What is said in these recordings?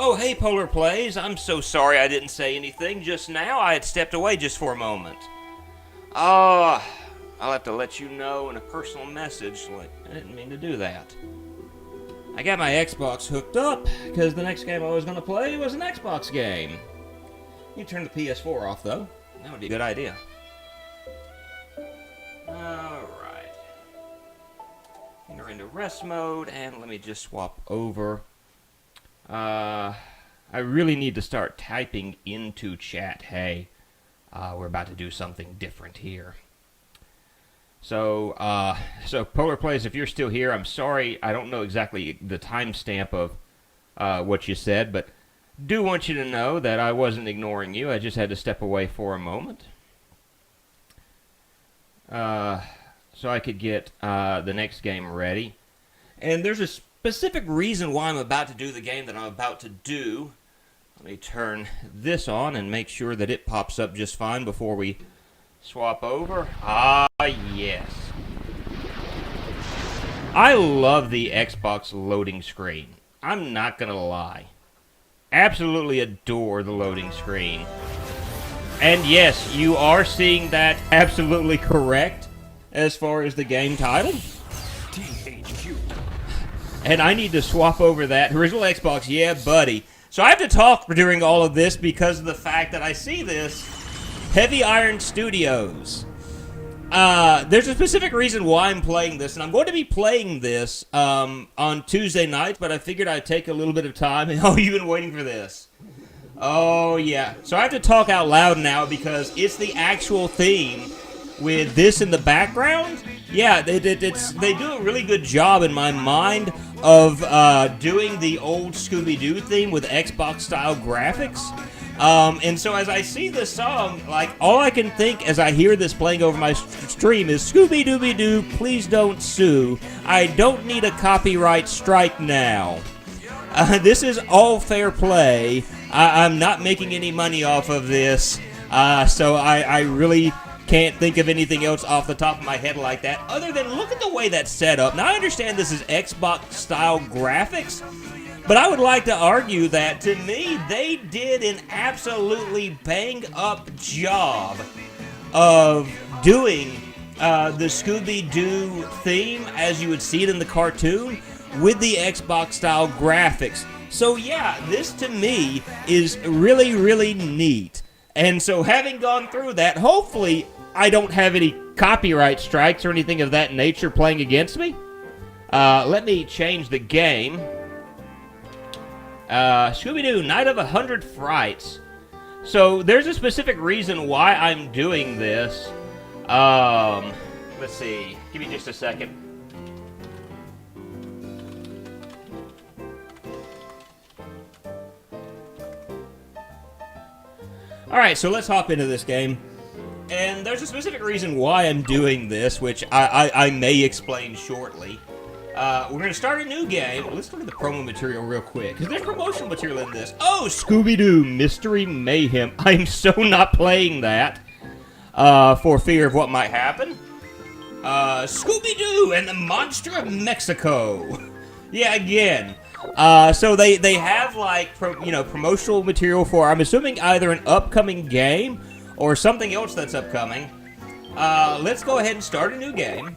Oh, hey, Polar Plays. I'm so sorry I didn't say anything just now. I had stepped away just for a moment. I'll have to let you know in a personal message. Like, I didn't mean to do that. I got my Xbox hooked up because the next game I was going to play was an Xbox game. You turn the PS4 off, though. That would be a good idea. Alright. Enter into rest mode, and let me just swap over. I really need to start typing into chat, hey, we're about to do something different here. So Polar Plays, if you're still here, I'm sorry, I don't know exactly the timestamp of what you said, but do want you to know that I wasn't ignoring you. I just had to step away for a moment. So I could get the next game ready. And there's a specific reason why I'm about to do the game that I'm about to do. Let me turn this on and make sure that it pops up just fine before we swap over. Ah, yes. I love the Xbox loading screen. I'm not going to lie. Absolutely adore the loading screen. And yes, you are seeing that absolutely correct as far as the game title. THQ. And I need to swap over that. Original Xbox, yeah, buddy. So I have to talk during all of this because of the fact that I see this. Heavy Iron Studios. There's a specific reason why I'm playing this, and I'm going to be playing this on Tuesday night, but I figured I'd take a little bit of time. Oh, you've been waiting for this. Oh, yeah. So I have to talk out loud now because it's the actual theme with this in the background. Yeah, they do a really good job in my mind of doing the old Scooby-Doo theme with Xbox-style graphics. And so as I see this song, like, all I can think as I hear this playing over my stream is, Scooby-Dooby-Doo, please don't sue. I don't need a copyright strike now. This is all fair play. I'm not making any money off of this, so I really can't think of anything else off the top of my head like that, other than look at the way that's set up. Now, I understand this is Xbox-style graphics, but I would like to argue that, to me, they did an absolutely bang-up job of doing the Scooby-Doo theme, as you would see it in the cartoon, with the Xbox-style graphics. So, yeah, this, to me, is really, really neat. And so, having gone through that, hopefully I don't have any copyright strikes or anything of that nature playing against me. Let me change the game. Scooby-Doo, Night of 100 Frights. So, there's a specific reason why I'm doing this. Let's see. Give me just a second. Alright, so let's hop into this game. And there's a specific reason why I'm doing this, which I may explain shortly. We're going to start a new game. Let's look at the promo material real quick, because there's promotional material in this. Oh, Scooby-Doo Mystery Mayhem. I'm so not playing that for fear of what might happen. Scooby-Doo and the Monster of Mexico. Yeah, again. So they have, like, promotional material for, I'm assuming, either an upcoming game or something else that's upcoming. Let's go ahead and start a new game.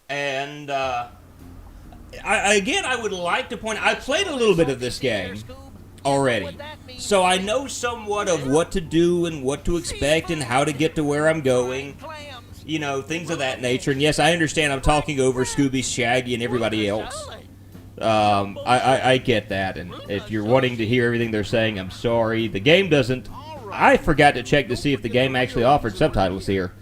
And, I would like to point out, I played a little bit of this game already. So I know somewhat of what to do and what to expect and how to get to where I'm going. You know, things of that nature. And yes, I understand I'm talking over Scooby, Shaggy, and everybody else. I get that, and if you're wanting to hear everything they're saying, I'm sorry. The game doesn't. I forgot to check to see if the game actually offered subtitles here.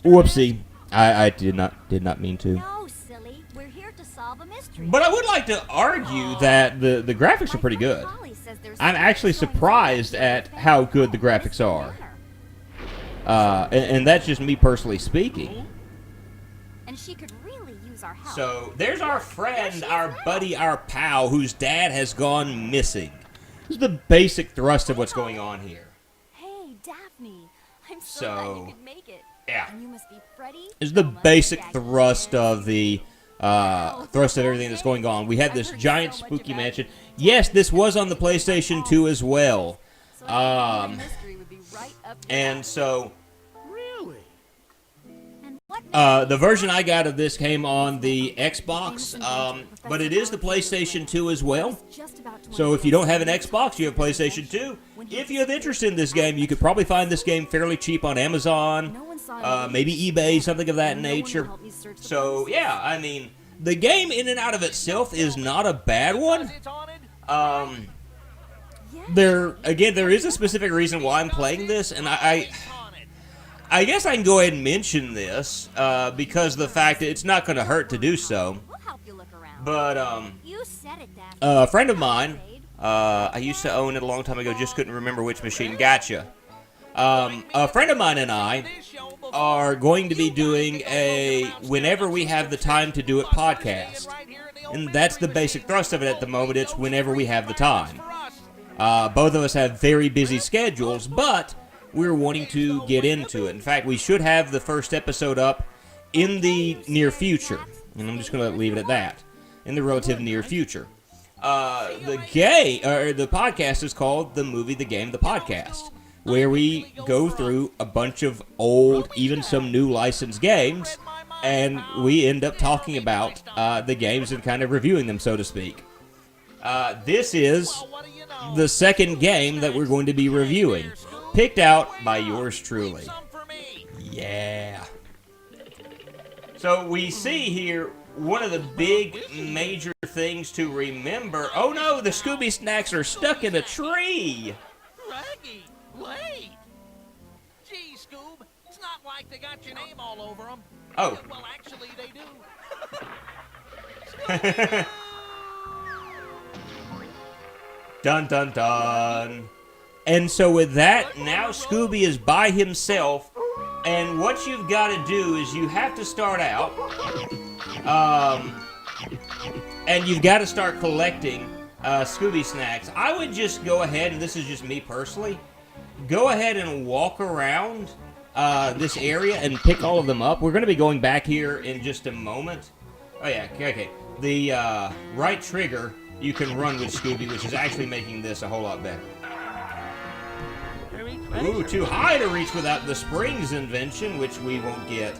Whoopsie. I did not mean to. No, silly. We're here to solve a mystery. But I would like to argue that the graphics are pretty good. I'm actually surprised at how good the graphics are. And that's just me personally speaking. And she could really use our help. So, there's our friend, our buddy, our pal, whose dad has gone missing. This is the basic thrust of what's going on here. Hey, Daphne. I'm so glad you could make it. Yeah. And you must be Freddy. This is the basic thrust of the thrust of everything that's going on. We have this giant spooky mansion. Yes, this was on the PlayStation 2 as well. And so... the version I got of this came on the Xbox, but it is the PlayStation 2 as well. So if you don't have an Xbox, you have PlayStation 2. If you have interest in this game, you could probably find this game fairly cheap on Amazon, maybe eBay, something of that nature. So, yeah, I mean, the game in and out of itself is not a bad one. There is a specific reason why I'm playing this, and I guess I can go ahead and mention this, because of the fact that it's not going to hurt to do so. But, a friend of mine, I used to own it a long time ago, just couldn't remember which machine. Gotcha. A friend of mine and I are going to be doing a Whenever We Have the Time to Do It podcast. And that's the basic thrust of it at the moment. It's whenever we have the time. Both of us have very busy schedules, but we're wanting to get into it. In fact, we should have the first episode up in the near future. And I'm just going to leave it at that. In the relative near future. The podcast is called The Movie, the Game, the Podcast, where we go through a bunch of old, even some new licensed games, and we end up talking about the games and kind of reviewing them, so to speak. This is the second game that we're going to be reviewing, picked out by yours truly. Yeah. So we see here one of the big major things to remember. Oh no, the Scooby snacks are stuck in a tree. Raggy, wait. Gee, Scoob, it's not like they got your name all over them. Oh. Well, actually, they do. Dun dun dun. And so with that, now Scooby is by himself, and what you've got to do is you have to start out, and you've got to start collecting Scooby snacks. I would just go ahead, and this is just me personally, go ahead and walk around this area and pick all of them up. We're going to be going back here in just a moment. Oh yeah, okay. The right trigger, you can run with Scooby, which is actually making this a whole lot better. Ooh, too high to reach without the springs invention, which we won't get.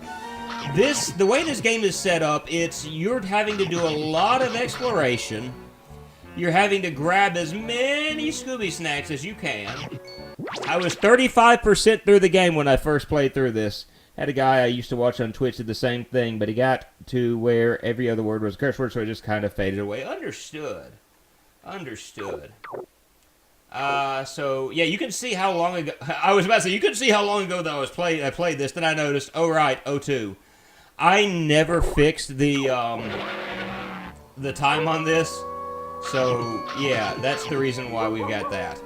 The way this game is set up, you're having to do a lot of exploration. You're having to grab as many Scooby snacks as you can. I was 35% through the game when I first played through this. Had a guy I used to watch on Twitch did the same thing, but he got to where every other word was a curse word, so it just kind of faded away. Understood. So, yeah, you can see how long ago... I was about to say, you can see how long ago that I played this. Then I noticed, oh, right, 02. I never fixed the time on this. So, yeah, that's the reason why we've got that.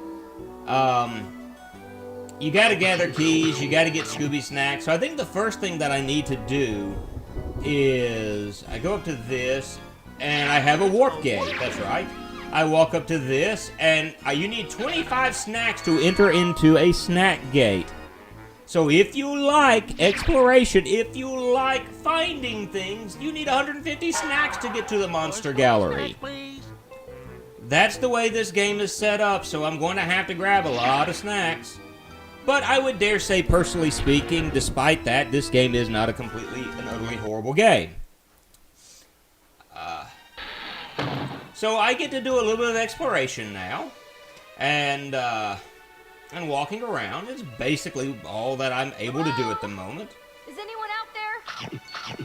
You got to gather keys. You got to get Scooby snacks. So I think the first thing that I need to do is... I go up to this, and I have a warp gate. That's right. I walk up to this, and you need 25 snacks to enter into a snack gate. So if you like exploration, if you like finding things, you need 150 snacks to get to the monster gallery. That's the way this game is set up, so I'm going to have to grab a lot of snacks. But I would dare say, personally speaking, despite that, this game is not a completely and utterly horrible game. So I get to do a little bit of exploration now, and walking around is basically all that I'm able to do at the moment. Is anyone out there?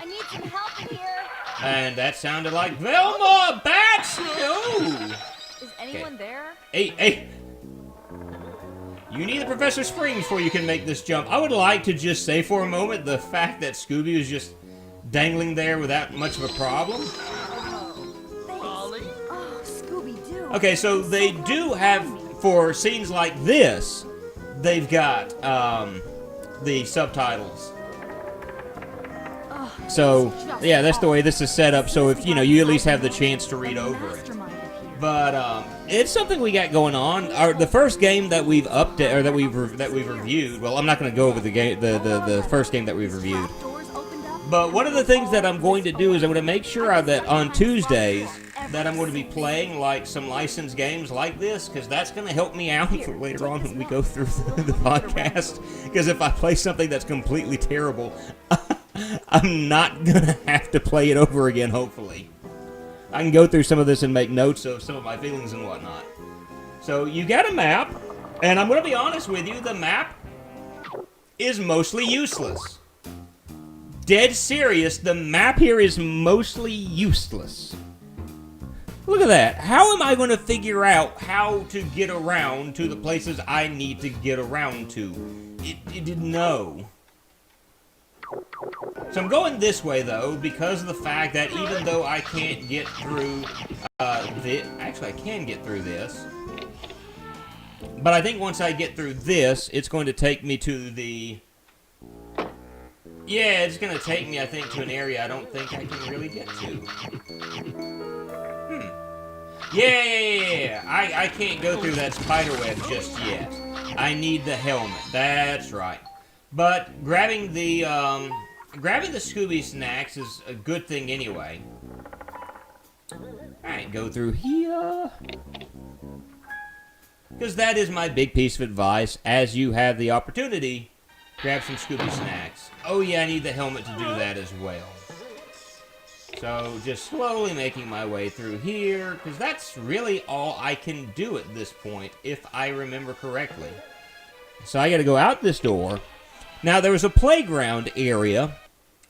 I need some help in here. And that sounded like Velma! Bats! No! Is anyone there? Hey! You need the Professor Springs before you can make this jump. I would like to just say for a moment the fact that Scooby was just dangling there without much of a problem. Okay, so they do have, for scenes like this, they've got the subtitles. So, yeah, that's the way this is set up, so if, you at least have the chance to read over it. But, it's something we got going on. The first game that we've that we've reviewed, well, I'm not going to go over the first game that we've reviewed. But one of the things that I'm going to do is I'm going to make sure that on Tuesdays that I'm going to be playing like some licensed games like this, because that's going to help me out for later on when we go through the podcast. Because if I play something that's completely terrible, I'm not going to have to play it over again, hopefully. I can go through some of this and make notes of some of my feelings and whatnot. So you got a map, and I'm going to be honest with you, the map is mostly useless. Dead serious, the map here is mostly useless. Look at that. How am I going to figure out how to get around to the places I need to get around to? It didn't know. So I'm going this way, though, because of the fact that even though I can't get through this... Actually, I can get through this. But I think once I get through this, it's going to take me to the... Yeah, it's going to take me, I think, to an area I don't think I can really get to. Yeah. I can't go through that spider web just yet. I need the helmet. That's right. But grabbing the Scooby snacks is a good thing anyway. Alright, go through here. Because that is my big piece of advice as you have the opportunity. Grab some Scooby snacks. Oh yeah, I need the helmet to do that as well. So, just slowly making my way through here, because that's really all I can do at this point, if I remember correctly. So I gotta go out this door. Now, there was a playground area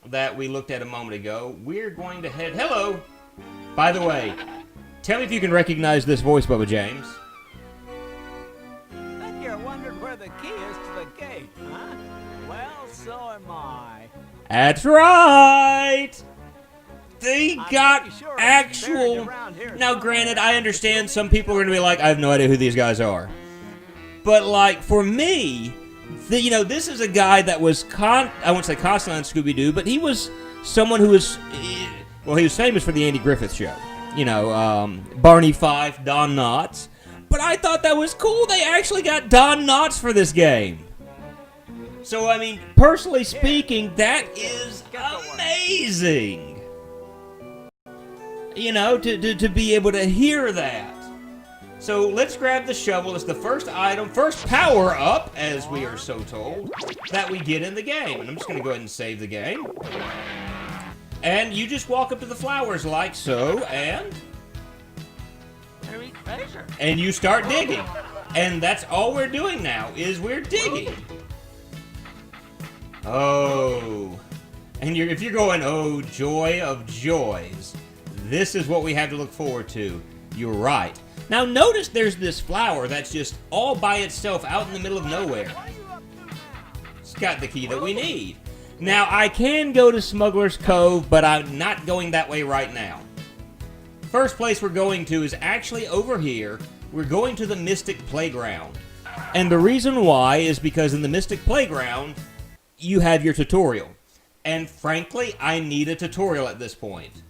that we looked at a moment ago. We're going to head... Hello! By the way, tell me if you can recognize this voice, Bubba James. Bet you're wondering where the key is to the gate, huh? Well, so am I. That's right! They got Sure actual... Now, granted, I understand some people are going to be like, I have no idea who these guys are. But, like, for me, this is a guy that was, I won't say constantly on Scooby-Doo, but he was someone who was, well, he was famous for the Andy Griffith Show. Barney Fife, Don Knotts. But I thought that was cool. They actually got Don Knotts for this game. So, I mean, personally speaking, that is amazing. To be able to hear that. So let's grab the shovel. It's the first item, first power up, as we are so told, that we get in the game. And I'm just going to go ahead and save the game. And you just walk up to the flowers like so, and you start digging. And that's all we're doing now, is we're digging. Oh. And if you're going, oh, joy of joys, this is what we have to look forward to. You're right. Now notice there's this flower that's just all by itself out in the middle of nowhere. It's got the key that we need. Now I can go to Smuggler's Cove, but I'm not going that way right now. First place we're going to is actually over here. We're going to the Mystic Playground. And the reason why is because in the Mystic Playground, you have your tutorial. And frankly, I need a tutorial at this point.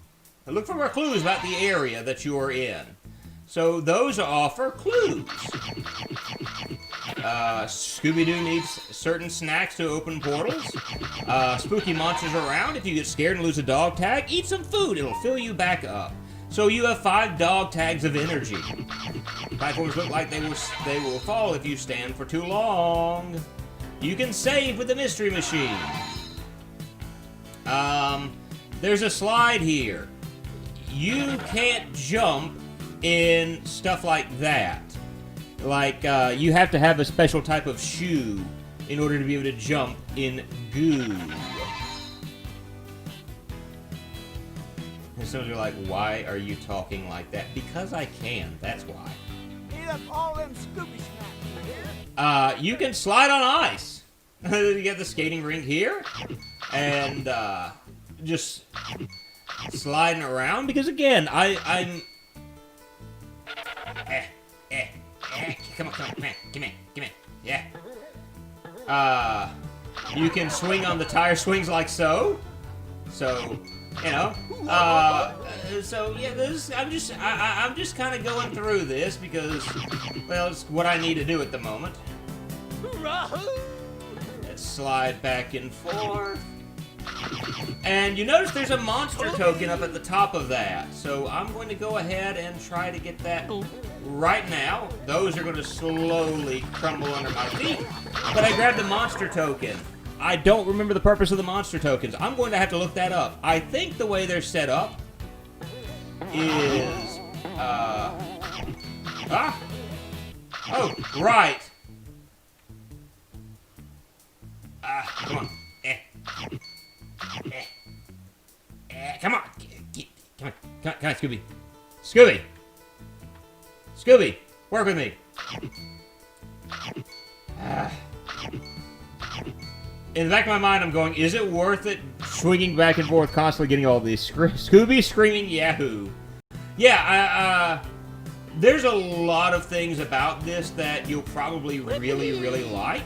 Now look for more clues about the area that you are in. So those offer clues. Scooby-Doo needs certain snacks to open portals. Spooky monsters around. If you get scared and lose a dog tag, eat some food. It'll fill you back up. So you have 5 dog tags of energy. Platforms look like they will fall if you stand for too long. You can save with the mystery machine. There's a slide here. You can't jump in stuff like that. Like, you have to have a special type of shoe in order to be able to jump in goo. And some of you are like, why are you talking like that? Because I can, that's why. Eat up all them Scooby snacks, you hear? You can slide on ice. You get the skating rink here. And, just sliding around. Because, again, I'm... Come on, come here, yeah. You can swing on the tire swings like so. So, so yeah, I'm just kind of going through this because, well, it's what I need to do at the moment. Let's slide back and forth. And you notice there's a monster token up at the top of that. So I'm going to go ahead and try to get that right now. Those are going to slowly crumble under my feet. But I grabbed the monster token. I don't remember the purpose of the monster tokens. I'm going to have to look that up. I think the way they're set up is... Oh, right. Come on. Come on. Come on, Scooby. Scooby, work with me. In the back of my mind, I'm going, is it worth it swinging back and forth, constantly getting all these Scooby screaming Yahoo? Yeah, there's a lot of things about this that you'll probably really, really like.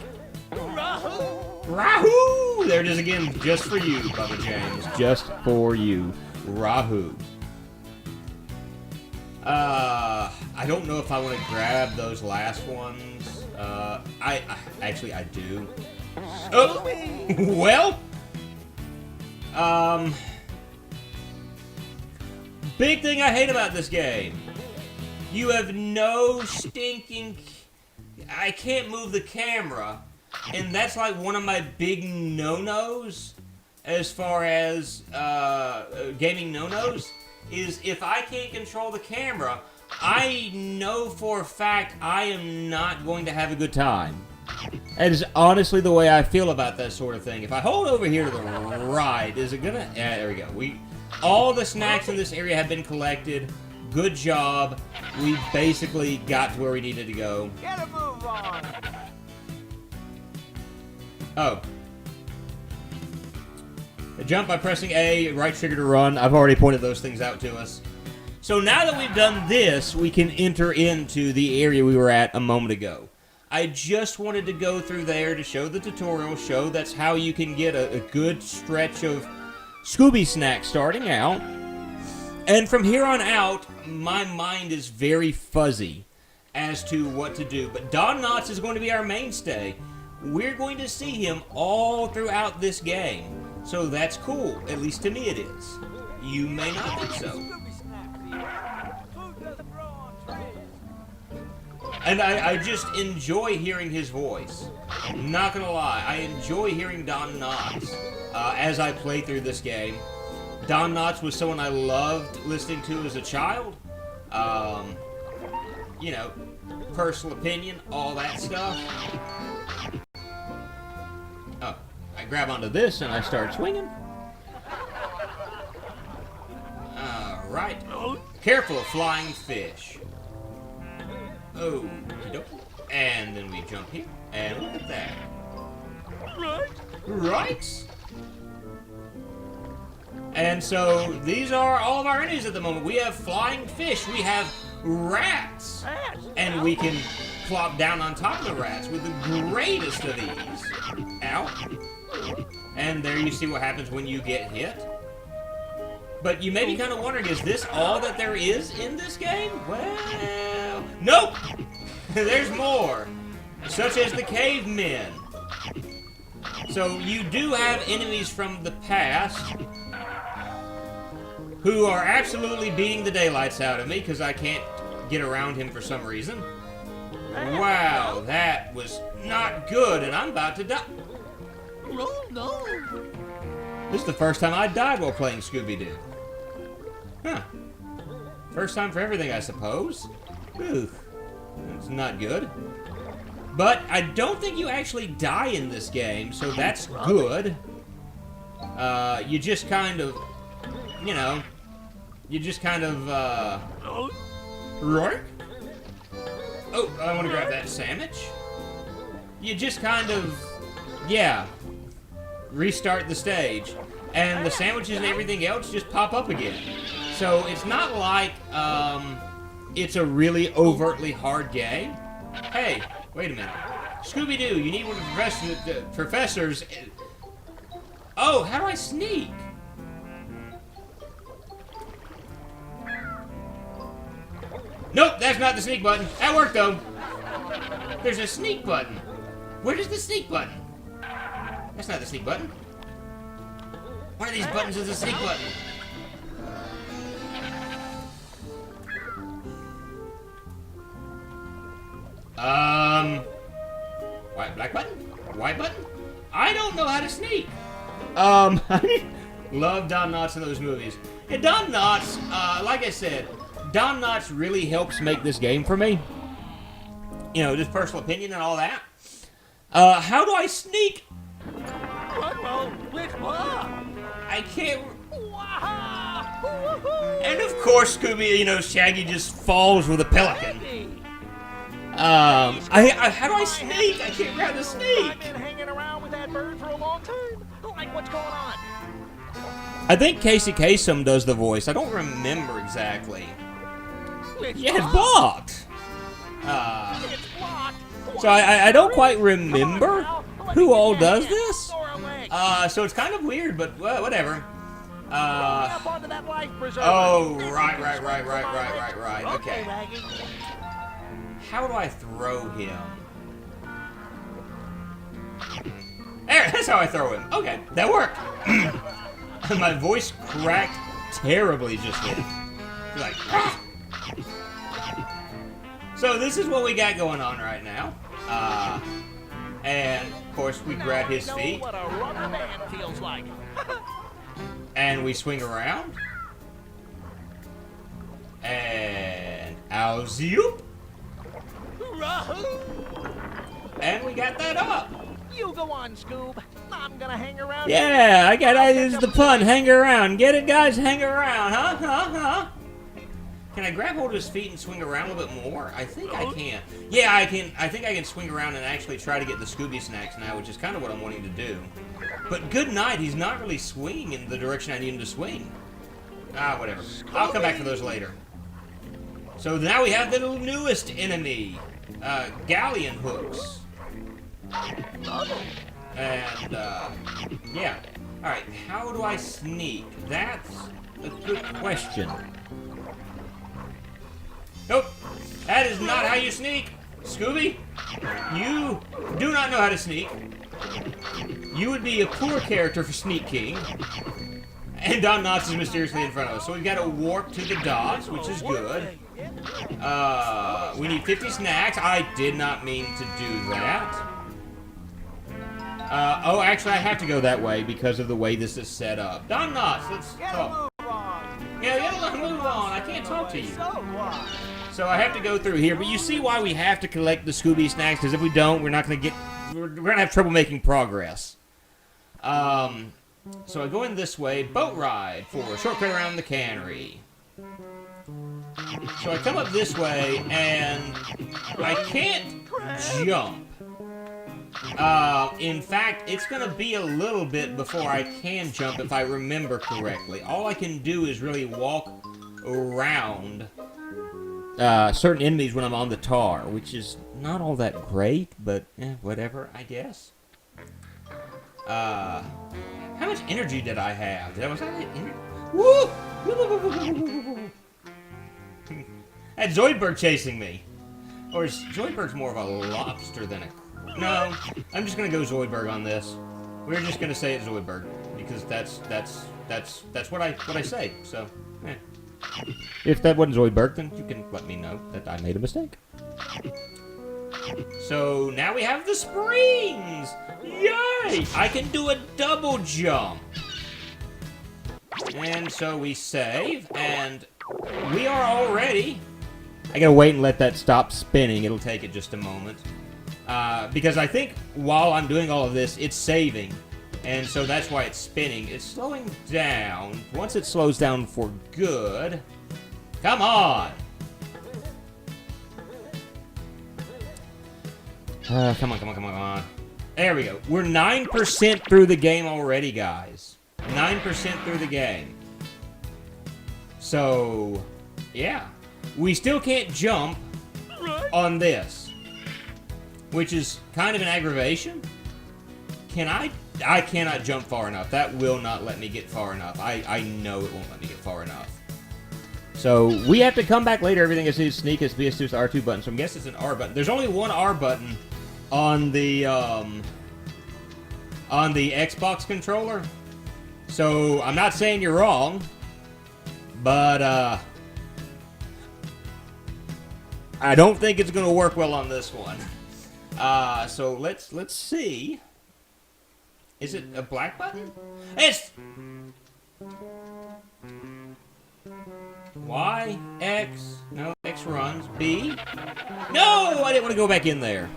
Rahoo! There it is again, just for you, Bubba James. Just for you. Rahoo. I don't know if I want to grab those last ones. Actually, I do. Oh! Well? Big thing I hate about this game. You have no stinking... I can't move the camera. And that's like one of my big no-nos as far as gaming no-nos, is if I can't control the camera, I know for a fact I am not going to have a good time. That is honestly the way I feel about that sort of thing. If I hold over here to the right, is it gonna... Yeah, there we go. All the snacks in this area have been collected. Good job. We basically got to where we needed to go. Get a move on. Oh. Jump by pressing A, right trigger to run. I've already pointed those things out to us. So now that we've done this, we can enter into the area we were at a moment ago. I just wanted to go through there to show the tutorial, show that's how you can get a good stretch of Scooby snacks starting out. And from here on out, my mind is very fuzzy as to what to do. But Don Knotts is going to be our mainstay. We're going to see him all throughout this game. So that's cool. At least to me it is. You may not think so. And I just enjoy hearing his voice. Not gonna lie, I enjoy hearing Don Knotts as I play through this game. Don Knotts was someone I loved listening to as a child. You know, personal opinion, all that stuff. Oh, I grab onto this and I start swinging. Alright. Careful of flying fish. Oh, and then we jump here, and look at that. Right? And so, these are all of our enemies at the moment. We have flying fish, we have rats, and we can plop down on top of the rats with the greatest of ease. Ow. And there you see what happens when you get hit. But you may be kind of wondering, is this all that there is in this game? Well, nope! There's more, such as the cavemen. So you do have enemies from the past who are absolutely beating the daylights out of me because I can't get around him for some reason. Wow, that was not good, and I'm about to die. Oh, no. This is the first time I died while playing Scooby-Doo. Huh. First time for everything, I suppose. Ooh, that's not good. But I don't think you actually die in this game, so that's good. You just kind of, you know, right? Oh, I want to grab that sandwich. You just kind of, yeah, restart the stage. And the sandwiches and everything else just pop up again. So it's not like it's a really overtly hard game. Hey, wait a minute. Scooby-Doo, you need one of the professors. Oh, how do I sneak? Nope, that's not the sneak button. That worked, though. There's a sneak button. Where is the sneak button? That's not the sneak button. One of these buttons is a sneak button. White, black button? White button? I don't know how to sneak. I love Don Knotts in those movies. And Don Knotts, like I said, Don Knotts really helps make this game for me. You know, just personal opinion and all that. How do I sneak? Which one? I can't... And of course, Scooby, you know, Shaggy just falls with a pelican. How do I sneak? I can't grab the sneak. I've been hanging around with that bird for a long time. Like, what's going on? I think Casey Kasem does the voice. I don't remember exactly. Yeah, it's blocked. It's blocked. So I don't quite remember who all does this. So it's kind of weird, but whatever. Oh, right. Okay. How do I throw him? There, that's how I throw him. Okay, that worked. My voice cracked terribly just then. Like, ah! So this is what we got going on right now. And of course we grab his feet. What a rubber band feels like. And we swing around. And ow-zoop. And we got that up. You go on, Scoob. I'm gonna hang around. Yeah, I use the pun. Hang around. Get it, guys? Hang around, huh? Can I grab hold of his feet and swing around a little bit more? I think I can. Yeah, I can. I think I can swing around and actually try to get the Scooby snacks now, which is kind of what I'm wanting to do. But good night. He's not really swinging in the direction I need him to swing. Ah, whatever. I'll come back for those later. So now we have the newest enemy, galleon hooks. And, yeah. Alright, how do I sneak? That's a good question. Nope, that is not how you sneak, Scooby. You do not know how to sneak. You would be a poor character for Sneak King. And Don Knotts is mysteriously in front of us. So we've got to warp to the dots, which is good. We need 50 snacks. I did not mean to do that. Oh, actually, I have to go that way because of the way this is set up. Don Knotts, let's talk. Yeah, get a move on. I can't talk to you. So I have to go through here, but you see why we have to collect the Scooby snacks, because if we don't, we're not going to get... We're going to have trouble making progress. So I go in this way, boat ride for a shortcut around the cannery. So I come up this way, and I can't jump. In fact, it's going to be a little bit before I can jump, if I remember correctly. All I can do is really walk around certain enemies when I'm on the tar, which is not all that great, but whatever, I guess. How much energy did I have? Was that energy? Woo! Had Zoidberg chasing me. Or is Zoidberg's more of a lobster than a... No, I'm just gonna go Zoidberg on this. We're just gonna say it's Zoidberg because that's what I say. So, if that wasn't Zoidberg, then you can let me know that I made a mistake. So now we have the springs. Yay! I can do a double jump. And so we save, and we are all ready. I gotta wait and let that stop spinning. It'll take it just a moment. Because I think while I'm doing all of this, it's saving. And so that's why it's spinning. It's slowing down. Once it slows down for good... Come on! Come on. There we go. We're 9% through the game already, guys. 9% through the game. So, yeah. We still can't jump on this. Which is kind of an aggravation. I cannot jump far enough. That will not let me get far enough. I know it won't let me get far enough. So we have to come back later. Everything is sneak is PS2 is the R2 button. So I guess it's an R button. There's only one R button on the Xbox controller. So, I'm not saying you're wrong, but, I don't think it's going to work well on this one. So let's see. Is it a black button? It's Y, X, no, X runs, B. No, I didn't want to go back in there.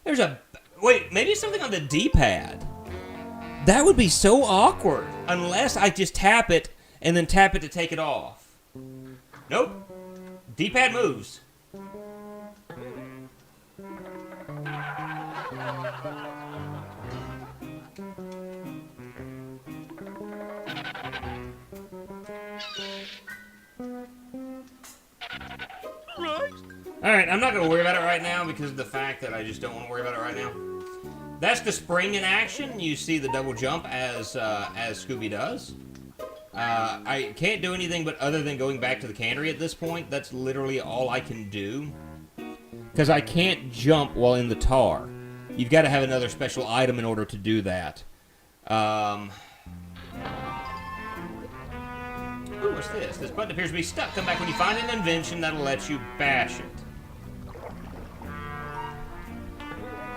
There's a, wait, maybe it's something on the D-pad. That would be so awkward, unless I just tap it and then tap it to take it off. Nope. D-pad moves. Alright, I'm not going to worry about it right now because of the fact that I just don't want to worry about it right now. That's the spring in action. You see the double jump as Scooby does. I can't do anything but other than going back to the cannery at this point. That's literally all I can do. Because I can't jump while in the tar. You've got to have another special item in order to do that. Ooh, what's this? This button appears to be stuck. Come back when you find an invention that'll let you bash it.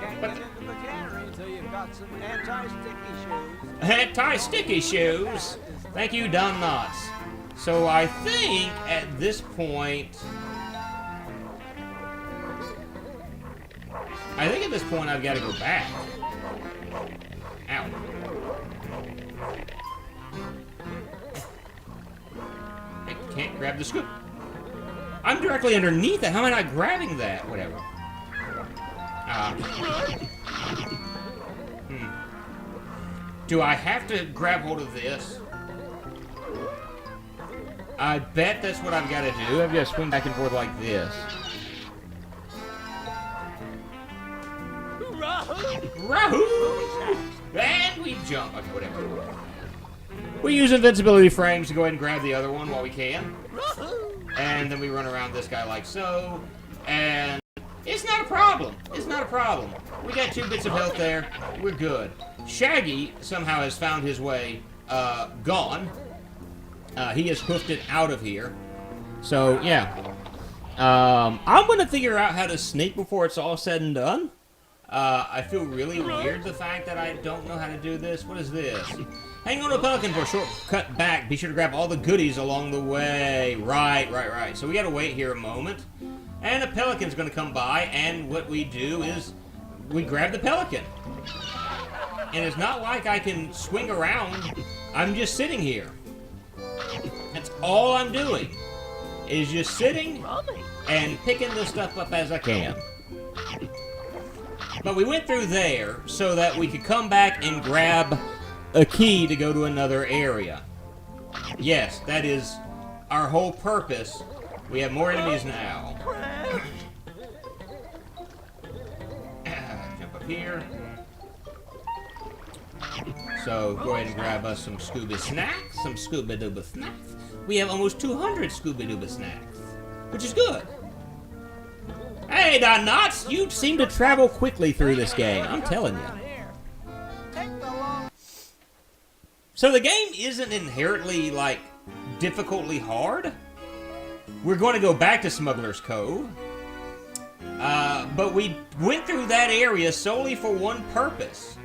Can't get into the cannery until you've got some anti-sticky shoes. Anti-sticky shoes? Thank you, Don Knotts. So I think at this point... I've got to go back. Ow. I can't grab the scoop. I'm directly underneath it. How am I not grabbing that? Whatever. Do I have to grab hold of this? I bet that's what I've got to do. I've got to swing back and forth like this. Rahoo! And we jump. Okay, whatever. We use invincibility frames to go ahead and grab the other one while we can. And then we run around this guy like so. And it's not a problem. It's not a problem. We got 2 bits of health there. We're good. Shaggy somehow has found his way gone. He has hoofed it out of here. So, yeah. I'm going to figure out how to sneak before it's all said and done. I feel really weird the fact that I don't know how to do this. What is this? Hang on to a pelican for a shortcut back. Be sure to grab all the goodies along the way. Right. So we got to wait here a moment. And a pelican's going to come by, and what we do is we grab the pelican. And it's not like I can swing around. I'm just sitting here. That's all I'm doing. Is just sitting and picking the stuff up as I can. But we went through there so that we could come back and grab a key to go to another area. Yes, that is our whole purpose. We have more enemies now. Jump up here. So, go ahead and grab us some Scooby snacks, some Scooby-Dooba snacks. We have almost 200 Scooby-Dooba snacks, which is good. Hey, Don Knotts, you seem to travel quickly through this game, I'm telling you. So the game isn't inherently, like, difficultly hard. We're going to go back to Smuggler's Cove. But we went through that area solely for one purpose.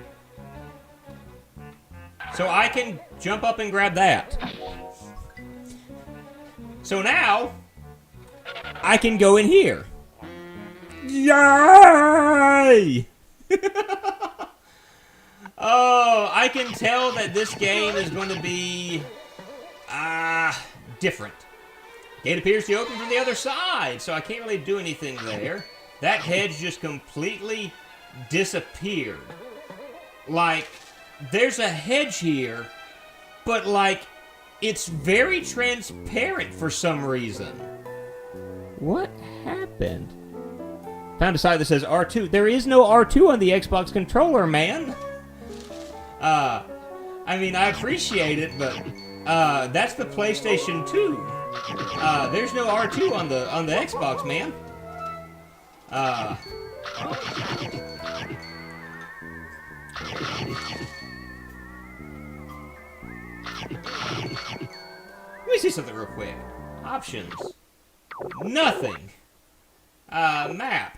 So I can jump up and grab that. So now, I can go in here. Yay! Oh, I can tell that this game is going to be different. Gate appears to open from the other side, so I can't really do anything there. That hedge just completely disappeared. Like, there's a hedge here, but like, it's very transparent for some reason. What happened? Found a site that says R2. There is no R2 on the Xbox controller, man. I mean, I appreciate it, but that's the PlayStation 2. There's no R2 on the Xbox, man. Let me see something real quick. Options. Nothing. Map.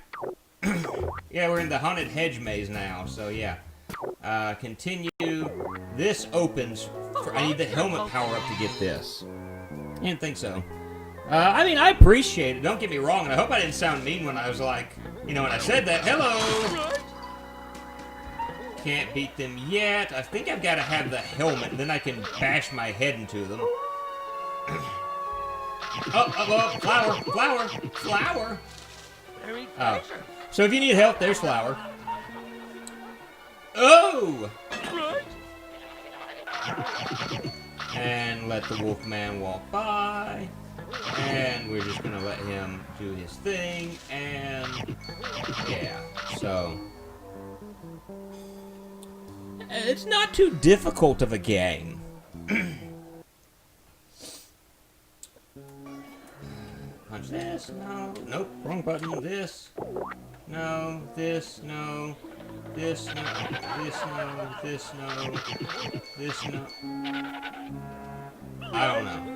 Yeah, we're in the haunted hedge maze now, so yeah. Continue. This opens. I need the helmet power up to get this. Didn't think so. I mean, I appreciate it. Don't get me wrong, and I hope I didn't sound mean when I was like, you know, when I said that. Hello! Can't beat them yet. I think I've got to have the helmet, then I can bash my head into them. Flower! Oh. So if you need help, there's Flower. Oh! And let the Wolfman walk by. And we're just gonna let him do his thing. And yeah, so it's not too difficult of a game. Punch this, no, nope, wrong button, this, no, this, no, this, no, this, no, this, no, this, no. I don't know.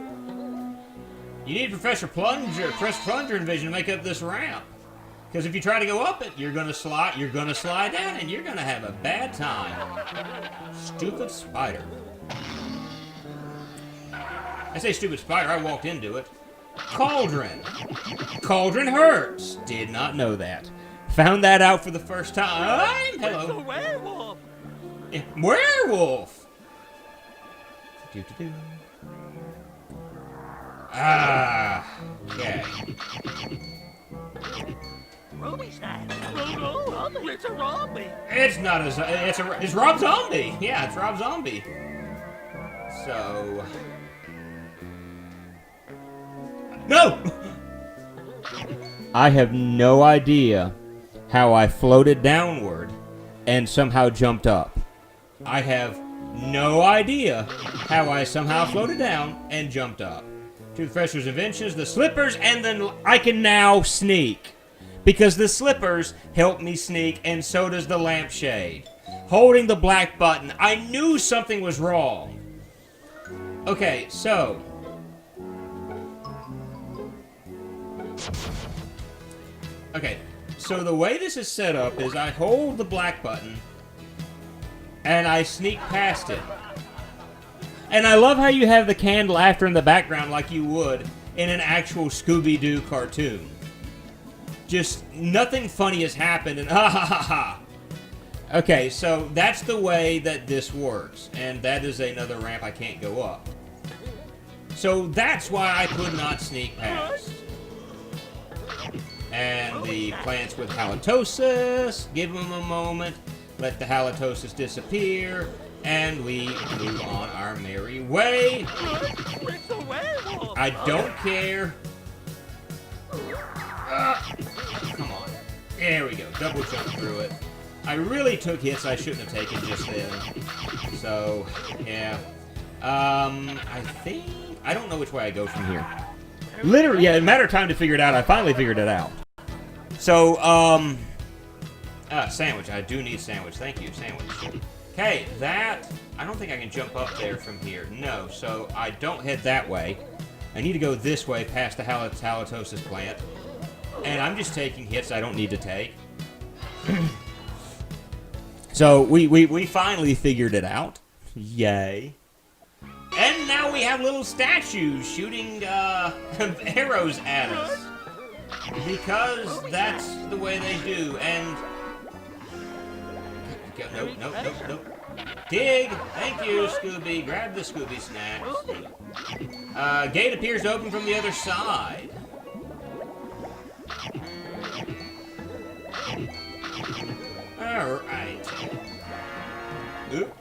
You need Professor Plunger and Vision to make up this ramp. Because if you try to go up it, you're gonna slide down, and you're gonna have a bad time. Stupid spider. I say stupid spider, I walked into it. Cauldron. Cauldron hurts. Did not know that. Found that out for the first time. Hello. It's a werewolf. Yeah, werewolf. Doo-doo-doo. Ah. Okay. Ruby snack. It's a Robbie. It's not it's Rob Zombie. Yeah, it's Rob Zombie. So. No! I have no idea how I floated downward and somehow jumped up. I have no idea how I somehow floated down and jumped up. To the Professor's inventions, the slippers, and then I can now sneak. Because the slippers help me sneak, and so does the lampshade. Holding the black button, I knew something was wrong. Okay, so. Okay, so the way this is set up is I hold the black button and I sneak past it. And I love how you have the candle after in the background like you would in an actual Scooby-Doo cartoon. Just nothing funny has happened and ha ha ha ha. Okay, so that's the way that this works. And that is another ramp I can't go up. So that's why I could not sneak past. And the plants with halitosis, give them a moment, let the halitosis disappear, and we move on our merry way. I don't care. Come on. There we go. Double jump through it. I really took hits I shouldn't have taken just then. So, yeah. I think. I don't know which way I go from here. Literally, yeah, a matter of time to figure it out. I finally figured it out. So, sandwich. I do need sandwich. Thank you, sandwich. Okay, that. I don't think I can jump up there from here. No, so I don't head that way. I need to go this way past the halitosis plant. And I'm just taking hits I don't need to take. So, we finally figured it out. Yay. And now we have little statues shooting arrows at us. Because that's the way they do. And... Nope. Dig! Thank you, Scooby. Grab the Scooby snacks. Gate appears to open from the other side. Alright. Oop.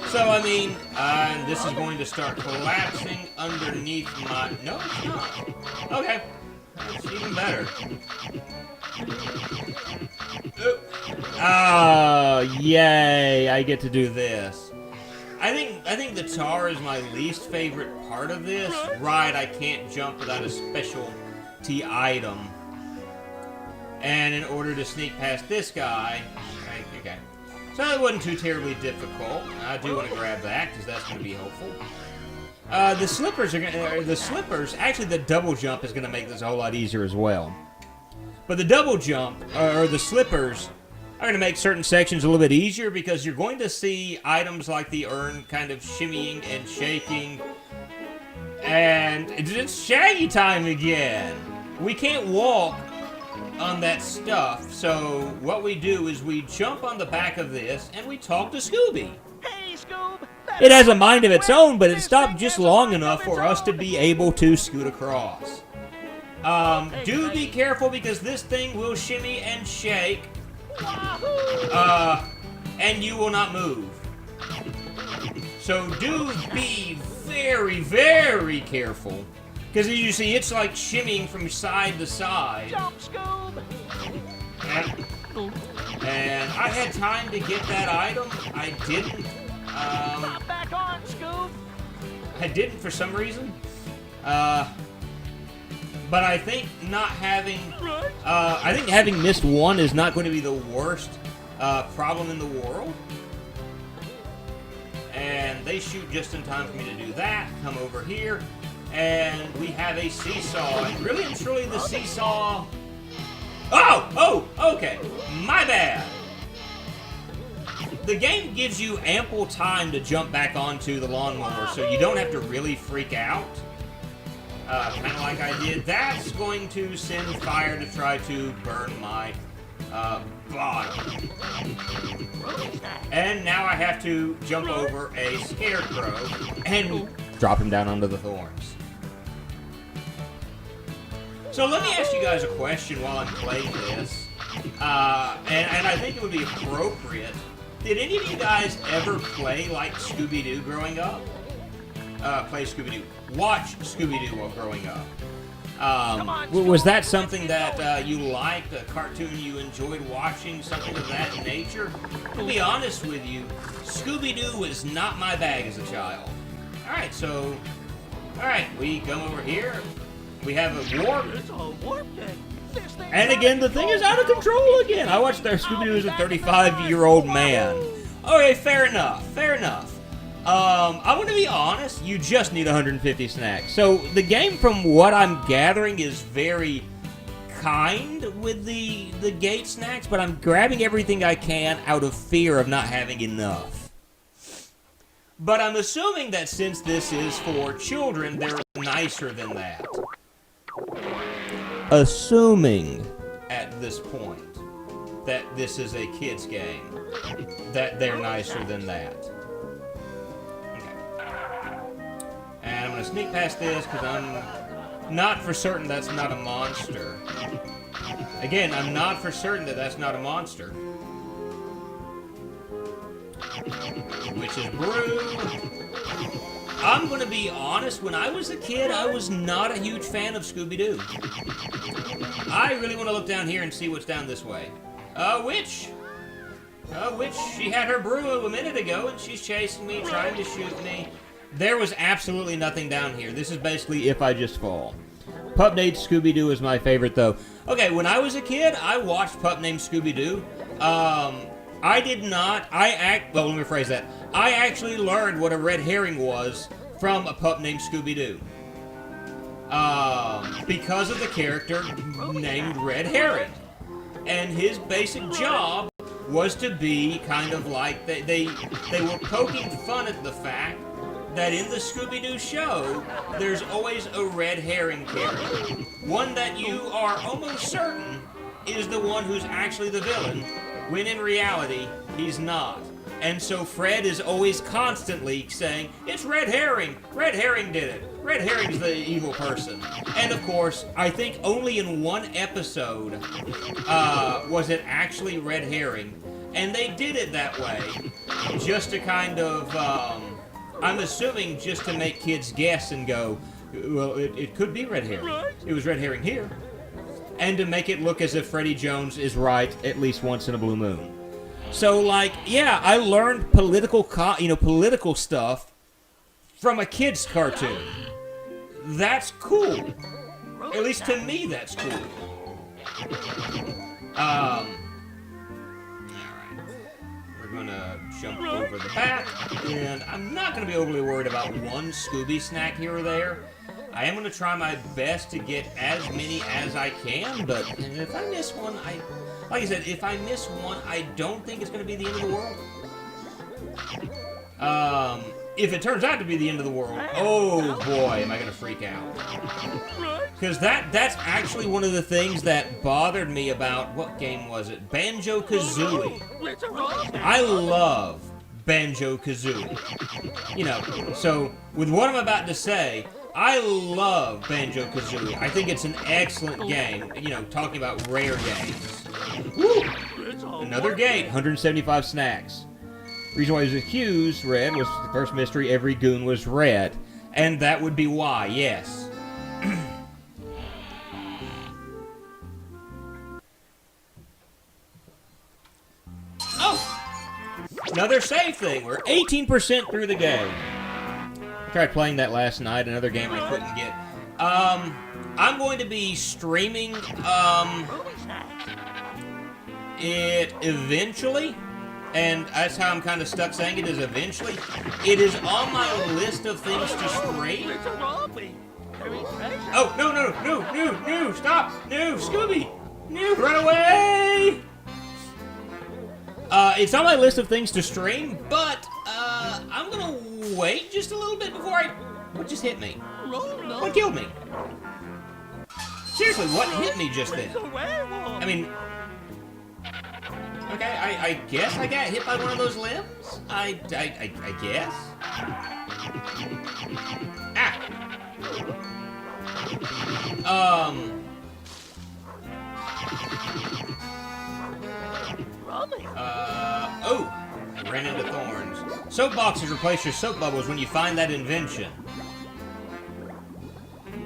So, I mean, this is going to start collapsing underneath my... No, it's not. Okay. That's even better. Oh, yay. I get to do this. I think the tar is my least favorite part of this. Right, I can't jump without a specialty item. And in order to sneak past this guy... Okay. So it wasn't too terribly difficult. I do want to grab that because that's going to be helpful. The slippers actually the double jump is going to make this a whole lot easier as well. But the double jump, or the slippers, are going to make certain sections a little bit easier because you're going to see items like the urn kind of shimmying and shaking. And it's Shaggy time again. We can't walk on that stuff, so what we do is we jump on the back of this and we talk to Scooby. Hey, Scoob! It has a mind of its own, but it stopped just long enough for us to be able to scoot across. Do be careful because this thing will shimmy and shake. And you will not move. So do be very, very careful. Because as you see, it's like shimmying from side to side. Jump, Scoob! And I had time to get that item. I didn't. Hop back on, Scoob! I didn't for some reason. But I think not having... I think having missed one is not going to be the worst problem in the world. And they shoot just in time for me to do that. Come over here. And we have a seesaw. And really and truly the seesaw... Oh! Okay. My bad. The game gives you ample time to jump back onto the lawnmower, so you don't have to really freak out. Kind of like I did. That's going to send fire to try to burn my bottom. And now I have to jump over a scarecrow and drop him down onto the thorns. So let me ask you guys a question while I'm playing this. And I think it would be appropriate. Did any of you guys ever play like Scooby-Doo growing up? Play Scooby-Doo. Watch Scooby-Doo while growing up. Was that something that you liked, a cartoon you enjoyed watching, something of that nature? To be honest with you, Scooby-Doo was not my bag as a child. Alright, so... Alright, we come over here. We have a warp. It's a warp thing. And again, the thing is out of control again. I watched their Scooby-Doo as a 35-year-old man. Okay, fair enough. I'm going to be honest, you just need 150 snacks. So the game, from what I'm gathering, is very kind with the gate snacks, but I'm grabbing everything I can out of fear of not having enough. But I'm assuming that since this is for children, they're nicer than that. Assuming at this point that this is a kid's game, that they're nicer than that. And I'm going to sneak past this because I'm not for certain that's not a monster. Again, I'm not for certain that that's not a monster. Which is Brew. I'm going to be honest, when I was a kid, I was not a huge fan of Scooby-Doo. I really want to look down here and see what's down this way. Witch, she had her brew a minute ago, and she's chasing me, trying to shoot me. There was absolutely nothing down here. This is basically If I Just Fall. Pup Named Scooby-Doo is my favorite, though. Okay, when I was a kid, I watched Pup Named Scooby-Doo. I did not, well, let me rephrase that. I actually learned what a red herring was from a pup named Scooby-Doo. Because of the character named Red Herring. And his basic job was to be kind of like, they were poking fun at the fact that in the Scooby-Doo show, there's always a red herring character. One that you are almost certain is the one who's actually the villain, when in reality, he's not. And so Fred is always constantly saying, it's Red Herring! Red Herring did it! Red Herring's the evil person. And of course, I think only in one episode was it actually Red Herring. And they did it that way, just to kind of, I'm assuming just to make kids guess and go, well, it could be Red Herring. It was Red Herring here. And to make it look as if Freddie Jones is right at least once in a blue moon. So, like, yeah, I learned political stuff from a kid's cartoon. That's cool. At least to me, that's cool. Alright. We're going jump over the back, and I'm not going to be overly worried about one Scooby snack here or there. I am going to try my best to get as many as I can, but if I miss one, like I said, if I miss one, I don't think it's going to be the end of the world. If it turns out to be the end of the world, oh boy, am I going to freak out. Because that's actually one of the things that bothered me about, what game was it? Banjo-Kazooie. I love Banjo-Kazooie. You know, so with what I'm about to say, I love Banjo-Kazooie. I think it's an excellent game, you know, talking about rare games. Woo! Another gate, 175 snacks. Reason why he was accused, red, was the first mystery every goon was red. And that would be why, yes. Oh! Another save thing. We're 18% through the game. I tried playing that last night, another game I couldn't get. I'm going to be streaming, it eventually. And that's how I'm kind of stuck saying it, is eventually. It is on my list of things to stream. Oh, no, stop! No, Scooby! No, run away! It's on my list of things to stream, but, I'm gonna wait just a little bit before what just hit me? What killed me? Seriously, what hit me just then? I mean... Okay, I guess I got hit by one of those limbs? I guess? Ah! Oh! Ran into thorns. Soap boxes replace your soap bubbles when you find that invention.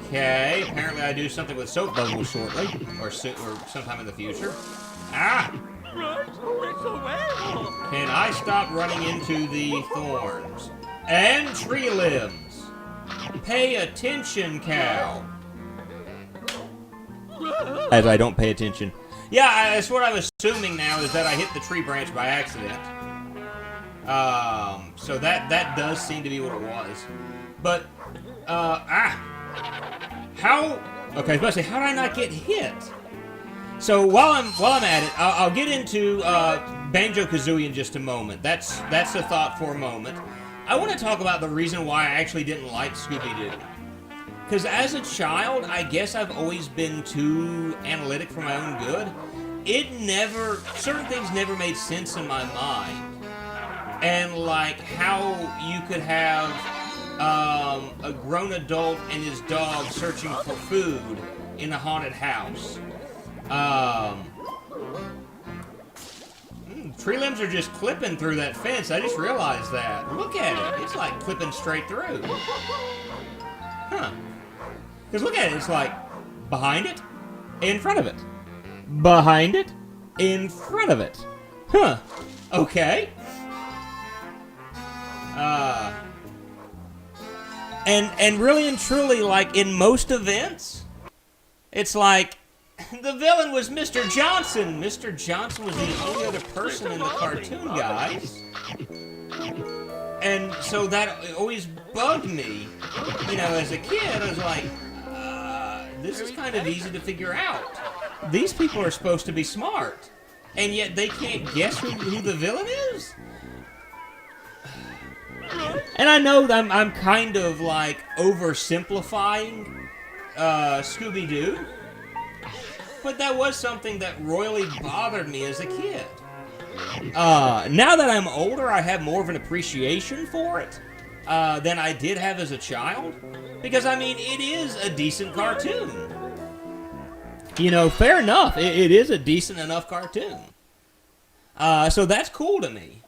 Okay, apparently I do something with soap bubbles shortly. Or sometime in the future. Ah! Can I stop running into the thorns? And tree limbs. Pay attention, cow. As I don't pay attention. Yeah, that's what I'm assuming now, is that I hit the tree branch by accident. So that does seem to be what it was. But, how... Okay, I was about to say, how did I not get hit? So while I'm at it, I'll get into Banjo-Kazooie in just a moment. That's a thought for a moment. I want to talk about the reason why I actually didn't like Scooby-Doo. Because as a child, I guess I've always been too analytic for my own good. Certain things never made sense in my mind. And like how you could have a grown adult and his dog searching for food in a haunted house. Tree limbs are just clipping through that fence. I just realized that. Look at it. It's like clipping straight through. Huh. Because look at it. It's like behind it, in front of it. Behind it, in front of it. Huh. Okay. And really and truly, like in most events, it's like the villain was Mr. Johnson. Mr. Johnson was the only other person in the cartoon, guys. And so that always bugged me. You know, as a kid, I was like, this is kind of easy to figure out. These people are supposed to be smart. And yet they can't guess who the villain is? And I know that I'm kind of like oversimplifying Scooby-Doo. But that was something that royally bothered me as a kid. Now that I'm older, I have more of an appreciation for it than I did have as a child. Because, I mean, it is a decent cartoon. You know, fair enough. It is a decent enough cartoon. So that's cool to me.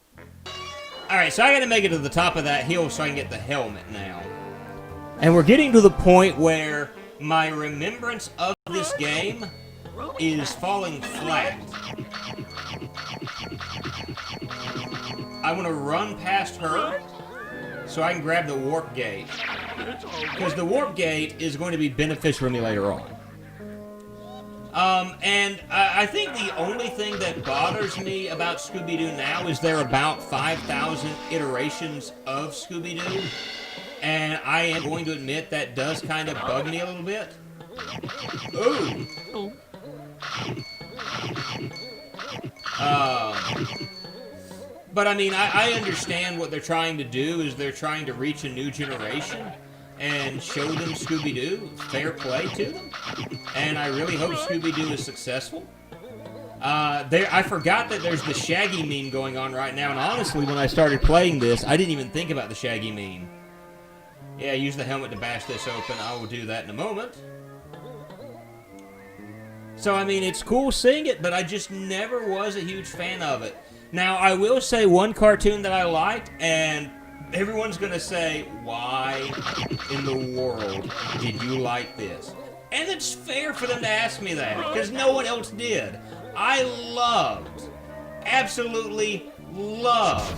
Alright, so I gotta make it to the top of that hill so I can get the helmet now. And we're getting to the point where my remembrance of this game is falling flat. I want to run past her so I can grab the warp gate. Because the warp gate is going to be beneficial for me later on. And I think the only thing that bothers me about Scooby-Doo now is there are about 5,000 iterations of Scooby-Doo. And I am going to admit that does kind of bug me a little bit. Ooh. But I mean, I understand what they're trying to do is they're trying to reach a new generation and show them Scooby-Doo. Fair play to them. And I really hope Scooby-Doo is successful. I forgot that there's the Shaggy meme going on right now, and honestly, when I started playing this, I didn't even think about the Shaggy meme. Yeah, use the helmet to bash this open. I will do that in a moment. So, I mean, it's cool seeing it, but I just never was a huge fan of it. Now, I will say one cartoon that I liked, and everyone's going to say, why in the world did you like this? And it's fair for them to ask me that, because no one else did. I loved, absolutely loved,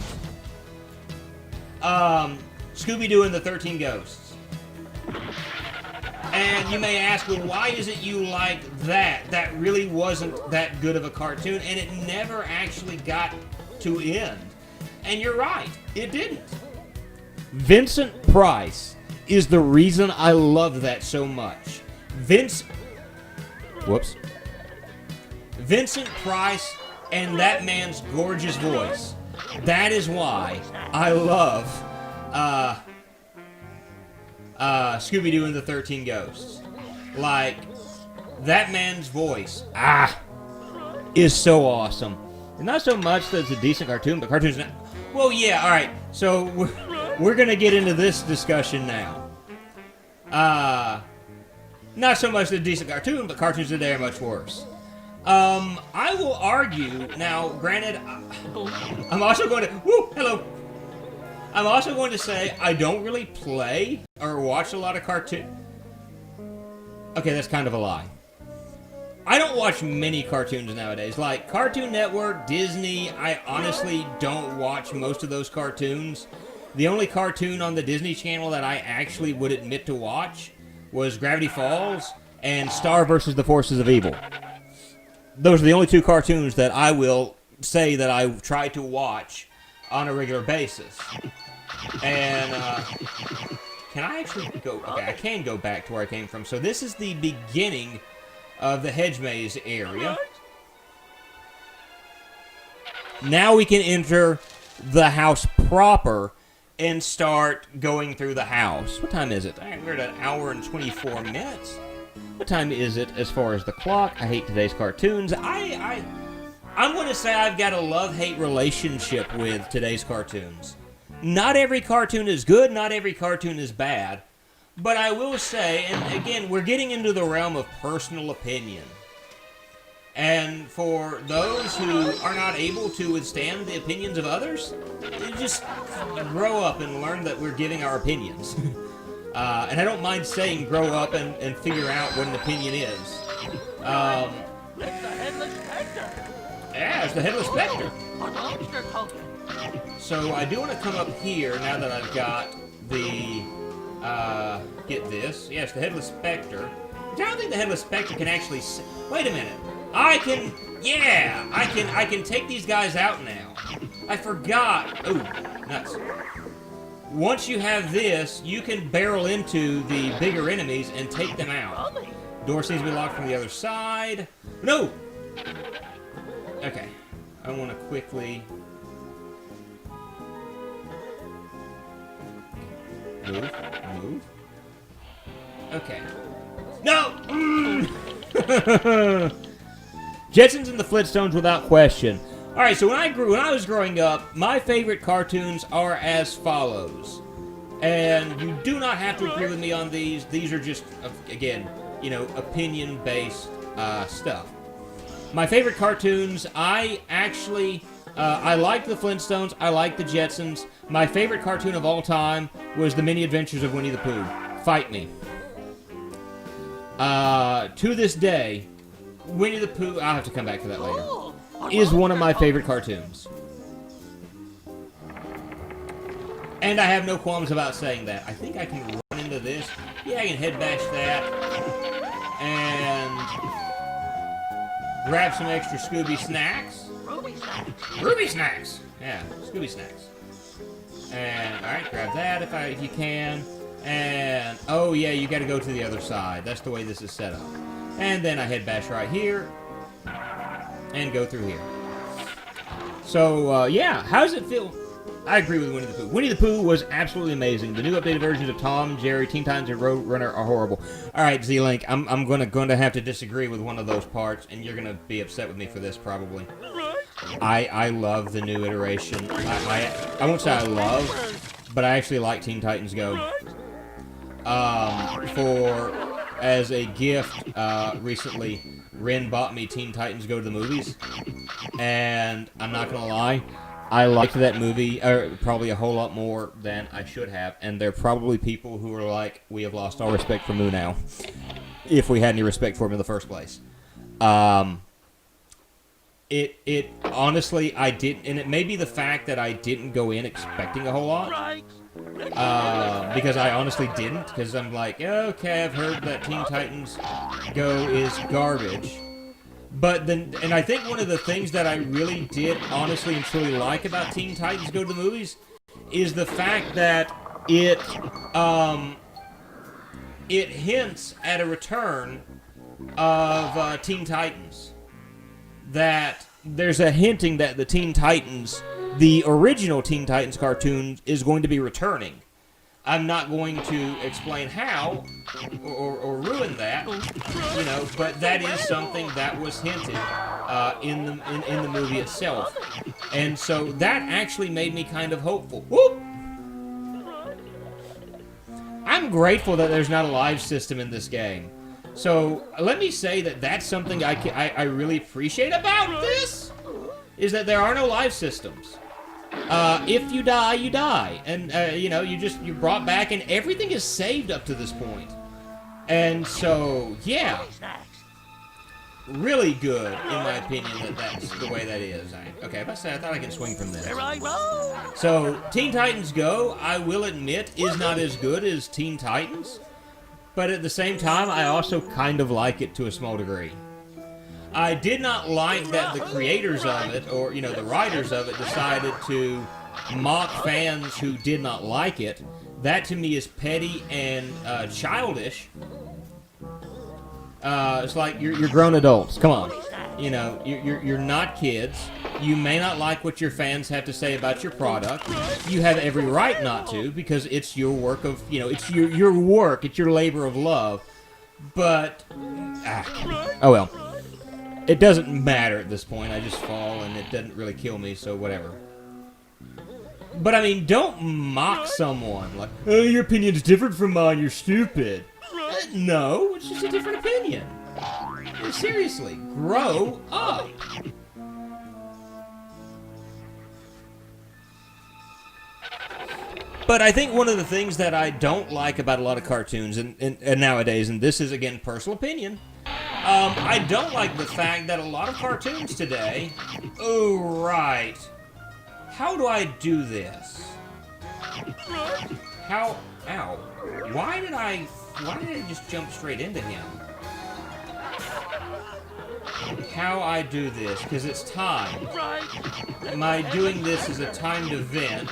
Scooby-Doo and the 13 Ghosts. And you may ask, well, why is it you like that? That really wasn't that good of a cartoon, and it never actually got to end. And you're right, it didn't. Vincent Price is the reason I love that so much. Vincent Price and that man's gorgeous voice. That is why I love Scooby-Doo and the 13 Ghosts. Like, that man's voice, is so awesome. And not so much that it's a decent cartoon, but cartoons not... Well, yeah, alright, so we're gonna get into this discussion now. Not so much the decent cartoon, but cartoons today are much worse. I will argue, now, granted, I'm also going to... Woo! Hello! I'm also going to say I don't really play or watch a lot of cartoon... Okay, that's kind of a lie. I don't watch many cartoons nowadays. Like, Cartoon Network, Disney, I honestly don't watch most of those cartoons. The only cartoon on the Disney Channel that I actually would admit to watch was Gravity Falls and Star vs. the Forces of Evil. Those are the only two cartoons that I will say that I try to watch on a regular basis. And, can I actually go... Okay, I can go back to where I came from. So this is the beginning of the hedge maze area. Now we can enter the house proper and start going through the house. What time is it? We're at 1 hour and 24 minutes. What time is it as far as the clock? I hate today's cartoons. I'm going to say I've got a love-hate relationship with today's cartoons. Not every cartoon is good, not every cartoon is bad. But I will say, and again, we're getting into the realm of personal opinion. And for those who are not able to withstand the opinions of others, just grow up and learn that we're giving our opinions. And I don't mind saying grow up and figure out what an opinion is. It's the Headless Spectre. Yeah, it's the Headless Spectre. A monster token. So I do want to come up here now that I've got the, get this. Yes, the Headless Spectre. I don't think the Headless Spectre can actually... Wait a minute. I can take these guys out now. I forgot. Ooh, nuts. Once you have this, you can barrel into the bigger enemies and take them out. Door seems to be locked from the other side. No! Okay. I want to quickly... Move. Okay. No! Jetsons and the Flintstones without question. Alright, so when I was growing up, my favorite cartoons are as follows. And you do not have to agree with me on these. These are just, again, you know, opinion-based stuff. My favorite cartoons, I like the Flintstones, I like the Jetsons. My favorite cartoon of all time was The Many Adventures of Winnie the Pooh. Fight me. To this day, Winnie the Pooh, I'll have to come back to that later, is one of my favorite cartoons. And I have no qualms about saying that. I think I can run into this. Yeah, I can head bash that. And... grab some extra Scooby snacks. Ruby snacks. Ruby snacks! Yeah, Scooby snacks. And, alright, grab that if you can. And, oh yeah, you gotta go to the other side. That's the way this is set up. And then I head bash right here. And go through here. So, yeah, how does it feel? I agree with Winnie the Pooh. Winnie the Pooh was absolutely amazing. The new updated versions of Tom, Jerry, Teen Titans, and Roadrunner are horrible. All right, Z-Link, I'm going to have to disagree with one of those parts, and you're going to be upset with me for this, probably. I love the new iteration. I won't say I love, but I actually like Teen Titans Go. As a gift, recently, Wren bought me Teen Titans Go to the movies, and I'm not going to lie, I liked that movie probably a whole lot more than I should have, and there are probably people who are like, we have lost all respect for Moo now, if we had any respect for him in the first place. It honestly, I didn't, and it may be the fact that I didn't go in expecting a whole lot, because I honestly didn't, because I'm like, okay, I've heard that Teen Titans Go is garbage. But then, and I think one of the things that I really did honestly and truly like about Teen Titans Go to the movies is the fact that it hints at a return of Teen Titans. That there's a hinting that the Teen Titans, the original Teen Titans cartoon, is going to be returning. I'm not going to explain how or ruin that, you know, but that is something that was hinted in the movie itself, and so that actually made me kind of hopeful. Whoop! I'm grateful that there's not a live system in this game. So let me say that that's something I really appreciate about this, is that there are no live systems. If you die, you die. And, you know, you're brought back, and everything is saved up to this point. And so, yeah. Really good, in my opinion, that's the way that is. Okay, I thought I could swing from this. So, Teen Titans Go, I will admit, is not as good as Teen Titans. But at the same time, I also kind of like it to a small degree. I did not like that the creators of it, or, you know, the writers of it, decided to mock fans who did not like it. That, to me, is petty and childish. It's like, you're grown adults. Come on. You know, you're not kids. You may not like what your fans have to say about your product. You have every right not to, because it's your work of, you know, it's your work, it's your labor of love. But, oh well. It doesn't matter at this point. I just fall, and it doesn't really kill me, so whatever. But, I mean, don't mock someone. Like, oh, your opinion's different from mine, you're stupid. No, it's just a different opinion. Seriously, grow up. But I think one of the things that I don't like about a lot of cartoons and nowadays, and this is, again, personal opinion, I don't like the fact that a lot of cartoons today... Oh, right. How do I do this? How... Ow. Why did I just jump straight into him? How I do this, because it's time. Am I doing this as a timed event?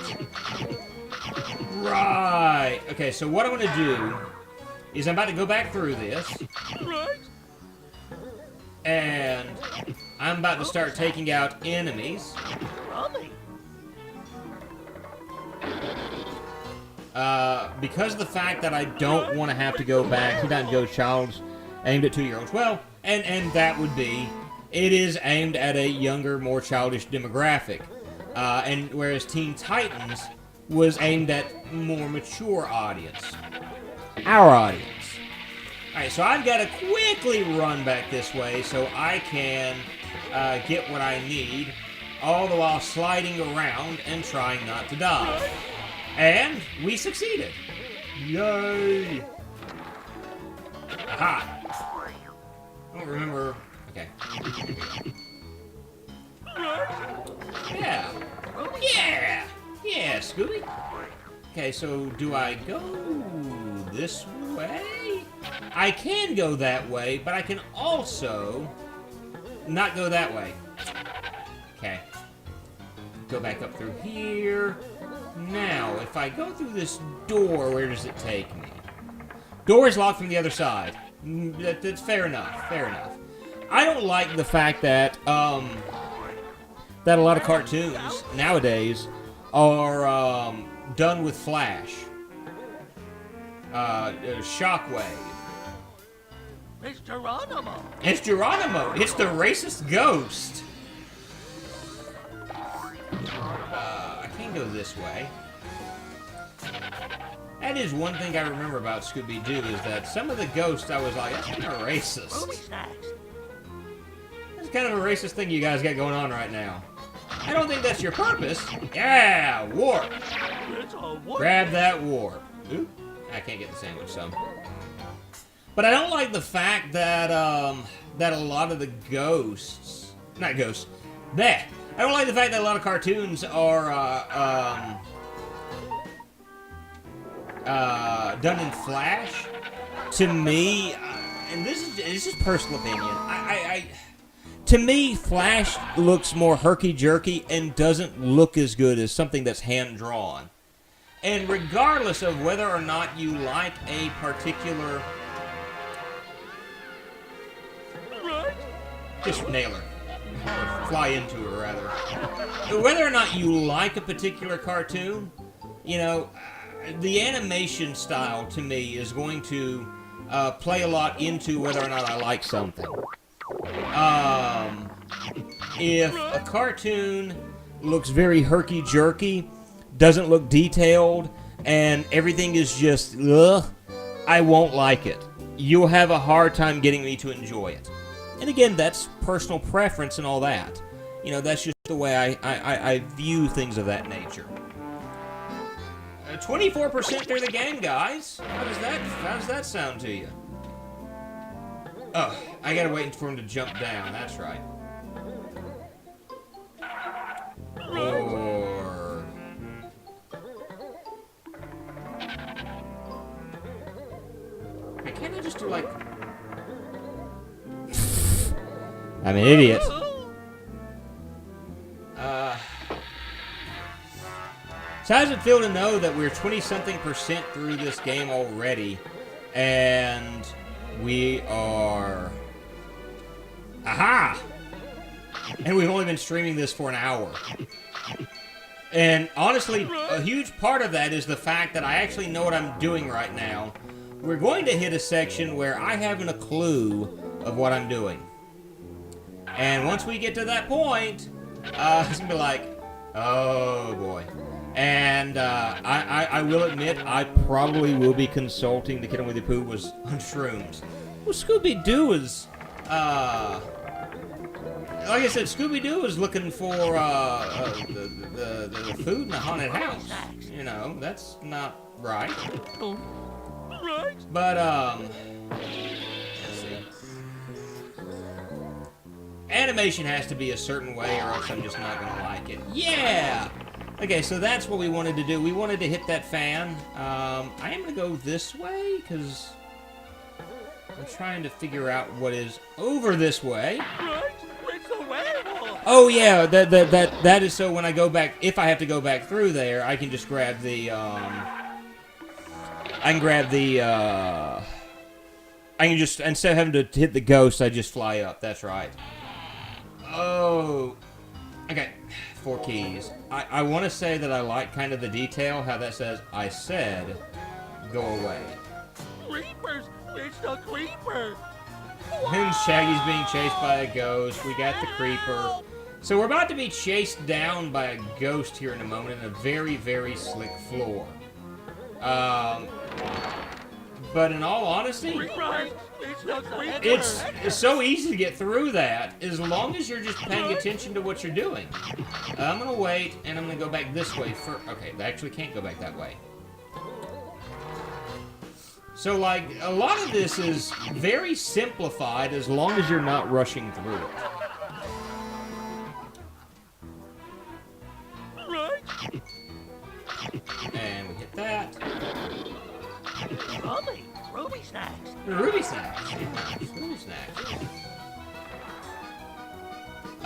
Right. Okay, so what I'm going to do is I'm about to go back through this. And I'm about to start taking out enemies. Because of the fact that I don't want to have to go back. Teen Titans Go Child's aimed at 2-year-olds. Well, and that would be, it is aimed at a younger, more childish demographic. And whereas Teen Titans was aimed at more mature audience. Our audience. Alright, so I've got to quickly run back this way so I can get what I need, all the while sliding around and trying not to die. And we succeeded. Yay! Aha! I don't remember. Okay. Yeah! Yeah! Yeah, Scooby! Okay, so do I go this way? I can go that way, but I can also not go that way. Okay. Go back up through here. Now, if I go through this door, where does it take me? Door is locked from the other side. That's fair enough. Fair enough. I don't like the fact that that a lot of cartoons nowadays are done with Flash, Shockwave. It's Geronimo. It's Geronimo. It's the racist ghost. I can't go this way. That is one thing I remember about Scooby-Doo is that some of the ghosts I was like, that's kind of racist. Ruby snacks. That's kind of a racist thing you guys got going on right now. I don't think that's your purpose. Yeah, warp. It's a warp. Grab that warp. Oop. I can't get the sandwich, so. But I don't like the fact that that a lot of the ghosts, not ghosts, bleh. I don't like the fact that a lot of cartoons are done in Flash. To me, and this is personal opinion. To me, Flash looks more herky-jerky and doesn't look as good as something that's hand-drawn. And regardless of whether or not you like a particular... Just nail her. Or fly into her, rather. Whether or not you like a particular cartoon, you know, the animation style, to me, is going to play a lot into whether or not I like something. If a cartoon looks very herky-jerky, doesn't look detailed, and everything is just, ugh, I won't like it. You'll have a hard time getting me to enjoy it. And again, that's personal preference and all that. You know, that's just the way I view things of that nature. 24% through the game, guys. How does that sound to you? Oh, I gotta wait for him to jump down. That's right. Or... Hey, can't I just do like... I'm an idiot. So how does it feel to know that we're 20-something% through this game already, and we are... Aha! And we've only been streaming this for an hour. And honestly, a huge part of that is the fact that I actually know what I'm doing right now. We're going to hit a section where I haven't a clue of what I'm doing. And once we get to that point, it's going to be like, oh boy. And I will admit, I probably will be consulting the Kid on Winnie the Pooh was on shrooms. Well, Scooby-Doo is, like I said, Scooby-Doo is looking for the food in the haunted house. You know, that's not right. But, let's see. Animation has to be a certain way or else I'm just not going to like it. Yeah! Okay, so that's what we wanted to do. We wanted to hit that fan. I am going to go this way, because I'm trying to figure out what is over this way. Oh, yeah, that is so when I go back, if I have to go back through there, I can just grab the, I can just, instead of having to hit the ghost, I just fly up. That's right. Oh, okay. 4 keys. I want to say that I like kind of the detail, how that says, I said, go away. Creepers! It's the creeper! And Shaggy's being chased by a ghost. We got the creeper. So we're about to be chased down by a ghost here in a moment in a very, very slick floor. But in all honesty, it's so easy to get through that as long as you're just paying attention to what you're doing. I'm going to wait, and I'm going to go back this way. Okay, I actually can't go back that way. So, like, a lot of this is very simplified as long as you're not rushing through it. And we hit that. Ruby snacks. Ruby snacks. Yeah, Ruby snacks.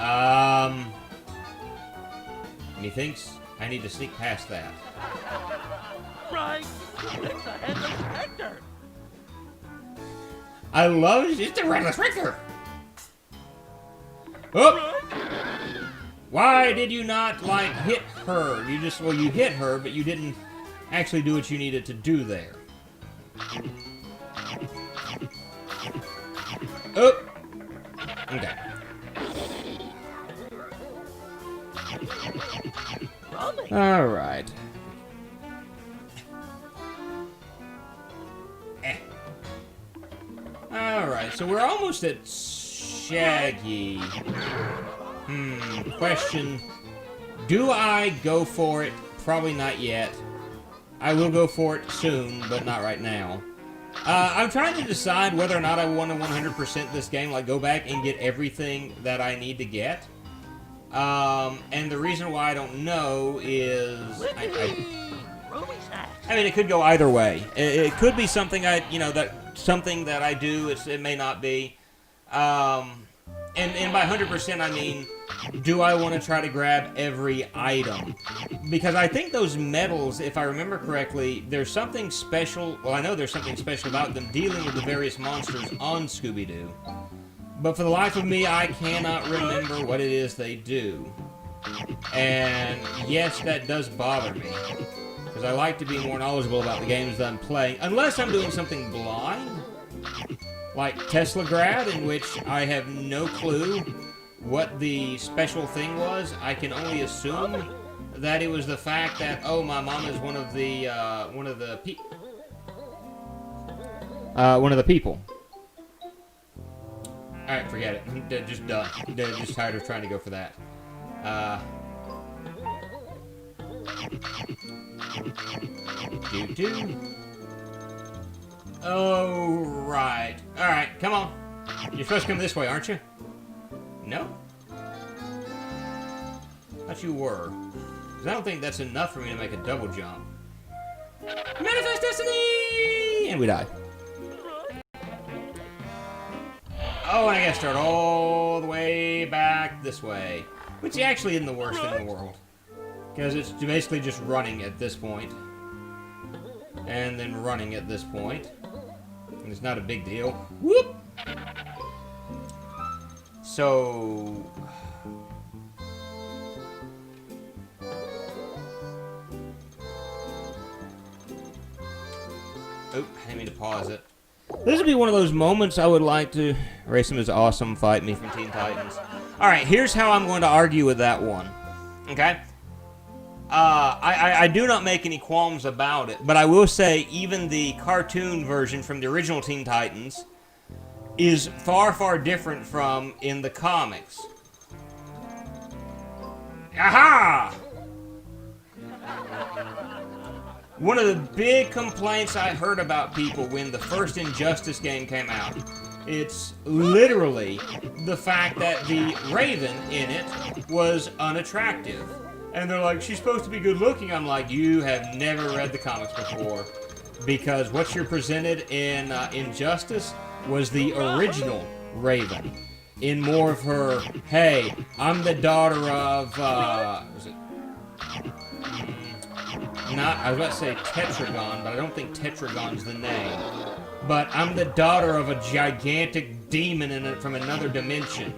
And he thinks I need to sneak past that. Right. It's a headless Hector. I love it. It's the Headless Richter. Oh! Why did you not, like, hit her? You just, well, you hit her, but you didn't actually do what you needed to do there. Oh! Okay. Alright. Alright, so we're almost at Shaggy. Question. Do I go for it? Probably not yet. I will go for it soon, but not right now. I'm trying to decide whether or not I want to 100% this game, like go back and get everything that I need to get. And the reason why I don't know is... I mean, it could go either way. It could be something something that I do. It may not be. And by 100%, I mean, do I want to try to grab every item? Because I think those medals, if I remember correctly, there's something special. Well, I know there's something special about them dealing with the various monsters on Scooby-Doo. But for the life of me, I cannot remember what it is they do. And yes, that does bother me. Because I like to be more knowledgeable about the games that I'm playing. Unless I'm doing something blind. Like Tesla Grad, in which I have no clue what the special thing was. I can only assume that it was the fact that, oh, my mom is one of the people. Alright, forget it. I'm just done. I'm just tired of trying to go for that. Oh, right. Alright, come on. You're supposed to come this way, aren't you? No? Thought you were. 'Cause I don't think that's enough for me to make a double jump. Manifest Destiny! And we die. Oh, and I gotta start all the way back this way. Which actually isn't the worst thing in the world. Because it's basically just running at this point. And then running at this point. And it's not a big deal. Whoop! So... Oh, I didn't mean to pause it. This would be one of those moments I would like to... Racing is awesome, fight me from Teen Titans. Alright, here's how I'm going to argue with that one. Okay? I do not make any qualms about it, but I will say even the cartoon version from the original Teen Titans is far, far different from in the comics. Aha! One of the big complaints I heard about people when the first Injustice game came out, it's literally the fact that the Raven in it was unattractive. And they're like, she's supposed to be good looking. I'm like, you have never read the comics before. Because what you're presented in Injustice was the original Raven. In more of her, hey, I'm the daughter of, was it? I was about to say Tetragon, but I don't think Tetragon's the name. But I'm the daughter of a gigantic demon from another dimension.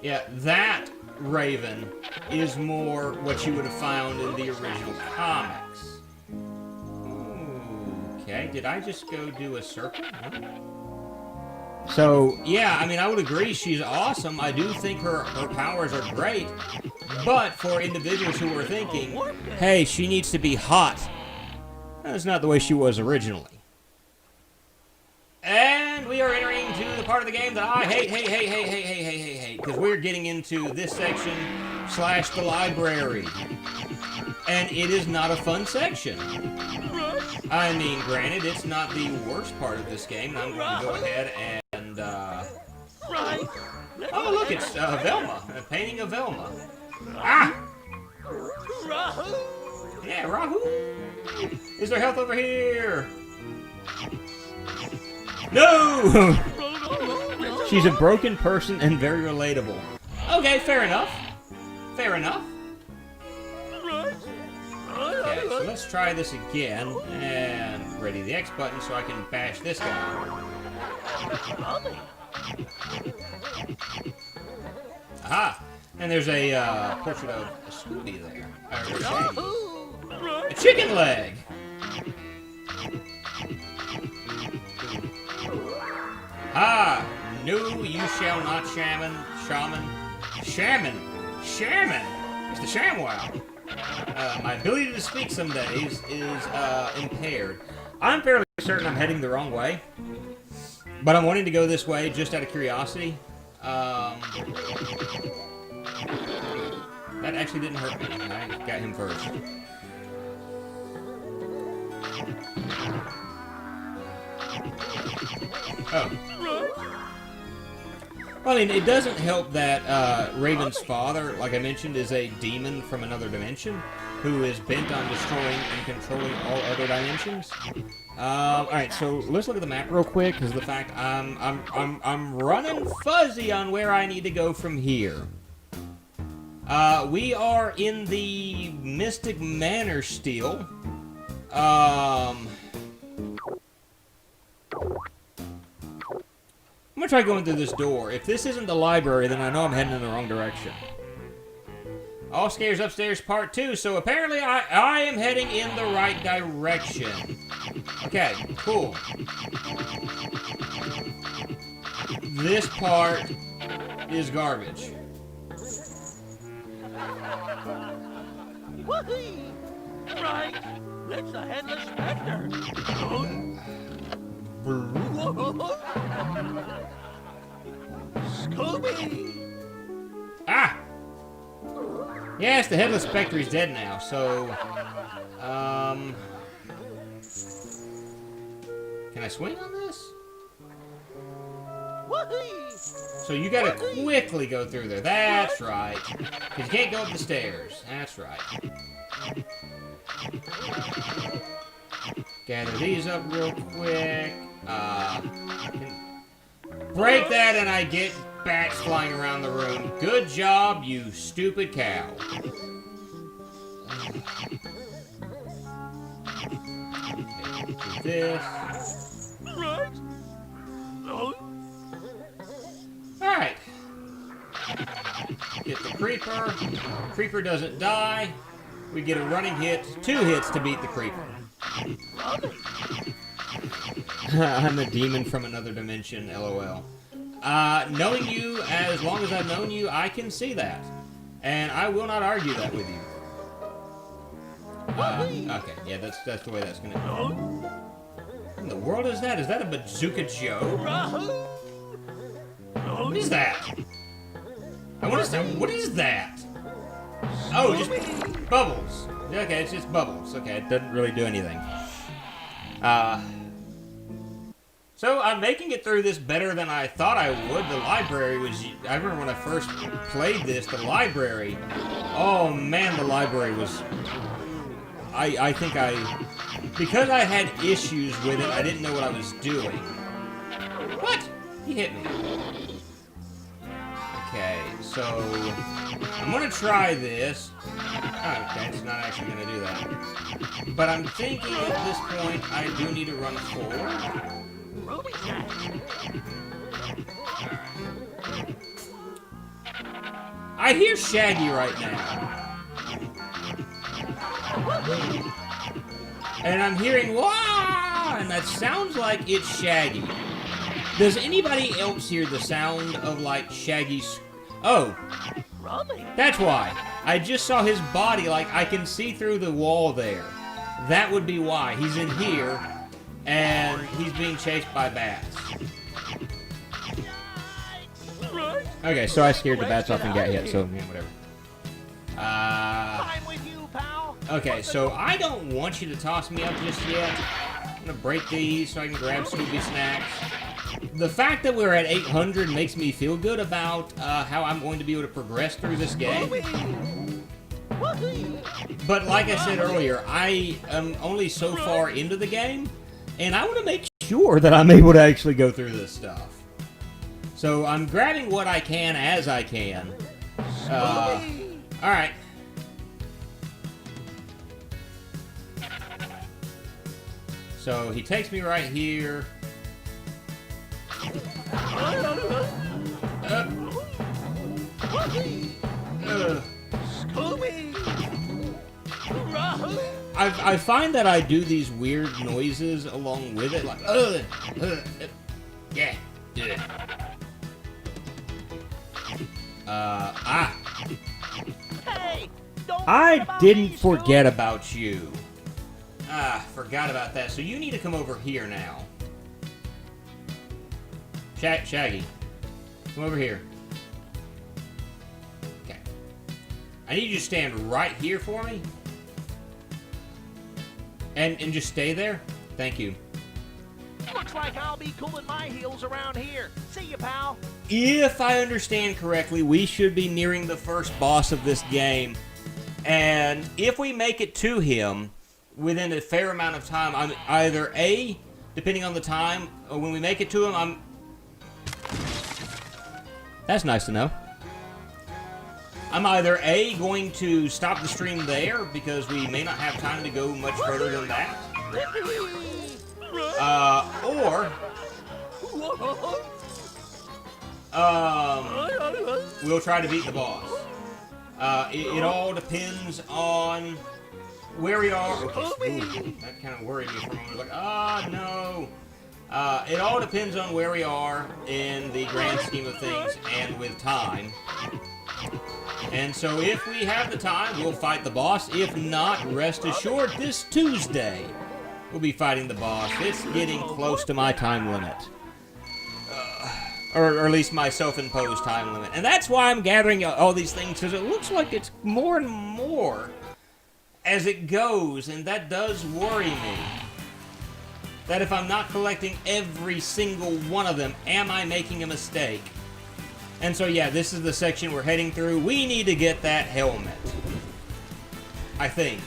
Yeah, that Raven is more what you would have found in the original comics. Okay, did I just go do a circle? Huh? So, yeah, I mean, I would agree she's awesome. I do think her powers are great. But for individuals who are thinking, hey, she needs to be hot, that's not the way she was originally. And we are entering to the part of the game that I hate, because we're getting into this section / the library. And it is not a fun section. I mean, granted, it's not the worst part of this game. I'm going to go ahead and, oh, look, it's Velma. A painting of Velma. Ah! Yeah, Rahoo! Is there health over here? No! She's a broken person and very relatable. Okay, fair enough. Fair enough. Okay, so let's try this again. And ready the X button so I can bash this guy. Aha! And there's a portrait of a Scooby there. A chicken leg! Ah! No, you shall not shaman. It's the ShamWow. My ability to speak some days is impaired. I'm fairly certain I'm heading the wrong way. But I'm wanting to go this way just out of curiosity. That actually didn't hurt me. I got him first. Oh. Well, I mean, it doesn't help that Raven's father, like I mentioned, is a demon from another dimension who is bent on destroying and controlling all other dimensions. All right, so let's look at the map real quick, because the fact I'm running fuzzy on where I need to go from here. We are in the Mystic Manor still. I'm gonna try going through this door. If this isn't the library, then I know I'm heading in the wrong direction. All Scares Upstairs Part 2, so apparently I am heading in the right direction. Okay, cool. This part is garbage. Whoopee! Right! It's the Headless Spectre! Scooby! Ah! Yes, the Headless Spectre is dead now, so... Can I swing on this? So you gotta quickly go through there. That's right. Because you can't go up the stairs. That's right. Gather these up real quick. Break that and I get bats flying around the room. Good job, you stupid cow. Okay, do this. Alright. Get the creeper. Creeper doesn't die. We get a running hit. 2 hits to beat the creeper. I'm a demon from another dimension, LOL. Knowing you as long as I've known you, I can see that. And I will not argue that with you. Okay, yeah, that's the way that's gonna go. What in the world is that? Is that a Bazooka Joe? What is that? I want to say, what is that? Oh, just bubbles. Okay, it's just bubbles. Okay, it doesn't really do anything. So I'm making it through this better than I thought I would. The library was... I remember when I first played this, the library... Oh, man, the library was... I think because I had issues with it, I didn't know what I was doing. What? He hit me. Okay, so... I'm gonna try this. Oh, okay, it's not actually gonna do that. But I'm thinking at this point, I do need to run forward. I hear Shaggy right now. And I'm hearing wah, and that sounds like it's Shaggy. Does anybody else hear the sound of like Shaggy's? Oh, that's why. I just saw his body, like I can see through the wall there. That would be why. He's in here, and he's being chased by bats. Okay, so I scared the bats off and got hit, so yeah, whatever. Okay, so I don't want you to toss me up just yet. I'm gonna break these so I can grab Scooby snacks. The fact that we're at 800 makes me feel good about how I'm going to be able to progress through this game. But like I said earlier, I am only so far into the game, and I want to make sure that I'm able to actually go through this stuff. So I'm grabbing what I can as I can. Alright. So he takes me right here. I find that I do these weird noises along with it, like yeah. Hey, don't I forget about didn't me, forget about you. Forgot about that. So you need to come over here now. Shaggy, come over here. Okay. I need you to stand right here for me. And just stay there. Thank you. Looks like I'll be cooling my heels around here. See you, pal. If I understand correctly, we should be nearing the first boss of this game. And if we make it to him within a fair amount of time, I'm either A, depending on the time, or when we make it to him, That's nice to know. I'm either A, going to stop the stream there, because we may not have time to go much further than that. Or we'll try to beat the boss. It all depends on where we are. Okay, ooh, that kind of worried me for a moment. Like, no. It all depends on where we are in the grand scheme of things and with time. And so if we have the time, we'll fight the boss. If not, rest assured, this Tuesday, we'll be fighting the boss. It's getting close to my time limit. Or at least my self-imposed time limit. And that's why I'm gathering all these things, because it looks like it's more and more as it goes, and that does worry me. That if I'm not collecting every single one of them, am I making a mistake? And so yeah, this is the section we're heading through. We need to get that helmet. I think.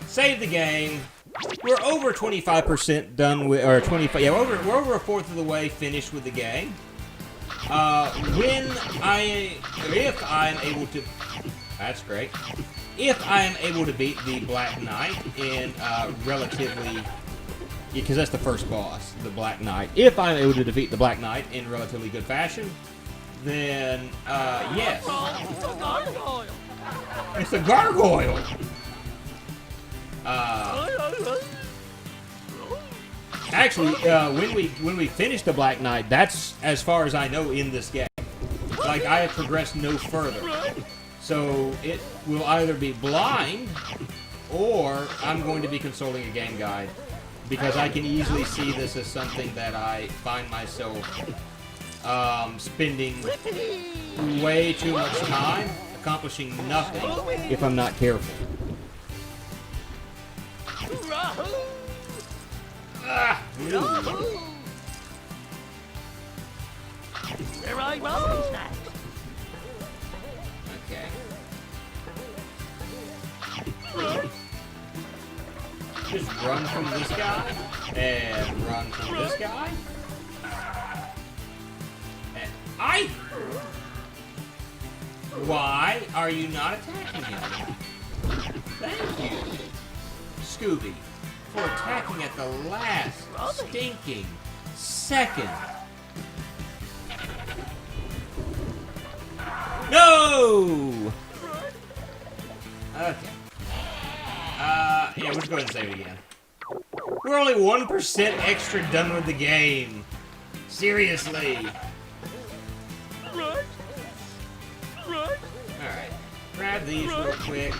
Save the game. We're over 25% done with, or 25, yeah, we're over a fourth of the way finished with the game. If I'm able to, that's great. If I am able to beat the Black Knight in relatively, because that's the first boss, the Black Knight. If I'm able to defeat the Black Knight in relatively good fashion, then yes. It's the gargoyle. Actually, when we finish the Black Knight, that's as far as I know in this game. Like, I have progressed no further. So it will either be blind, or I'm going to be consulting a game guide, because I can easily see this as something that I find myself spending way too much time accomplishing nothing if I'm not careful. Where I roll next? Okay. Just run from this guy, and run from this guy. And why are you not attacking him? Thank you, Scooby, for attacking at the last stinking second. No! Okay. Yeah, we'll just go ahead and save it again. We're only 1% extra done with the game. Seriously. Alright. Grab these real quick.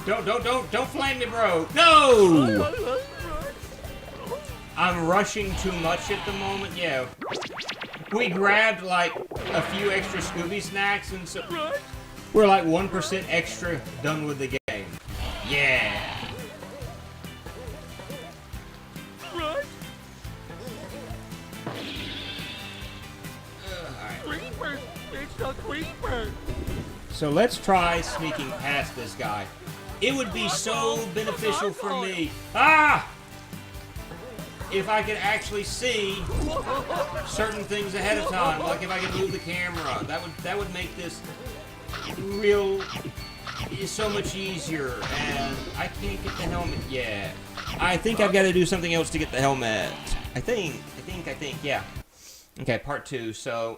Don't flame me, bro. No! I'm rushing too much at the moment. Yeah. We grabbed like a few extra Scooby snacks, and so we're like 1% extra done with the game. Yeah. It's the creeper. So let's try sneaking past this guy. It would be so beneficial for me. Ah! If I could actually see certain things ahead of time, like if I could move the camera, that would make this real so much easier. And I can't get the helmet yet. I think I've got to do something else to get the helmet. I think, yeah. Okay, part 2. So,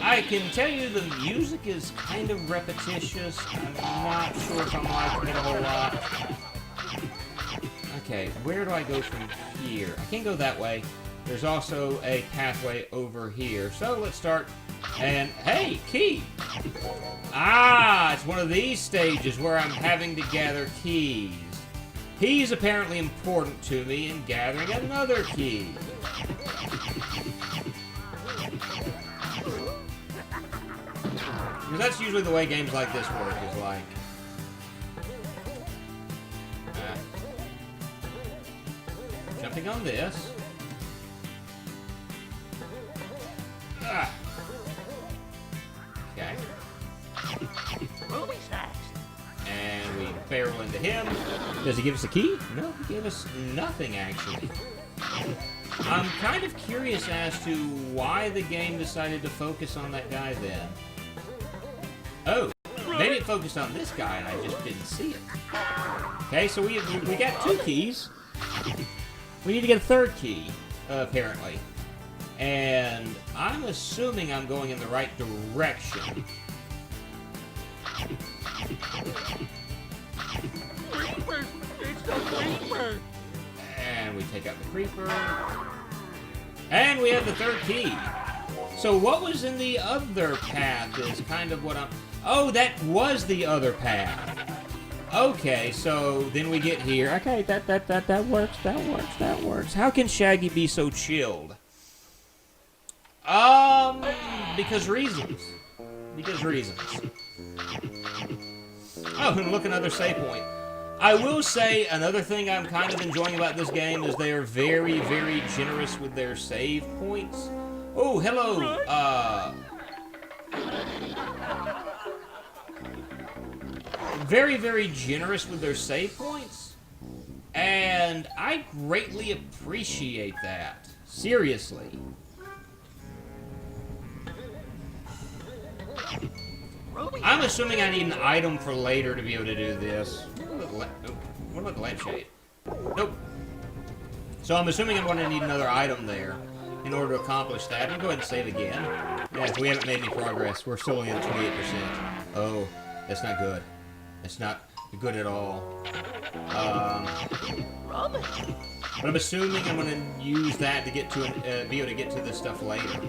I can tell you the music is kind of repetitious. I'm not sure if I'm liking it a whole lot. Okay, where do I go from here? I can't go that way. There's also a pathway over here. So let's start. And hey, key! Ah, it's one of these stages where I'm having to gather keys. He's apparently important to me in gathering another key. Because that's usually the way games like this work, is like... jumping on this. Ah. Okay. And we barrel into him. Does he give us a key? No, he gave us nothing, actually. I'm kind of curious as to why the game decided to focus on that guy then. Oh, maybe it focused on this guy and I just didn't see it. Okay, so we got 2 keys. We need to get a 3rd key, apparently. And I'm assuming I'm going in the right direction. Creeper! It's the creeper! And we take out the creeper. And we have the 3rd key. So what was in the other path is kind of what I'm... Oh, that was the other path. Okay, so then we get here. Okay, that works. How can Shaggy be so chilled? Because reasons. Oh, and look, another save point. I will say another thing I'm kind of enjoying about this game is they are very, very generous with their save points. Oh, hello, very, very generous with their save points. And I greatly appreciate that. Seriously. I'm assuming I need an item for later to be able to do this. What about the lampshade? Nope. So I'm assuming I'm going to need another item there in order to accomplish that. I'm going to go ahead and save again. Yeah, we haven't made any progress. We're still only at 28%. Oh, that's not good. That's not good at all. But I'm assuming I'm going to use that to get to be able to get to this stuff later.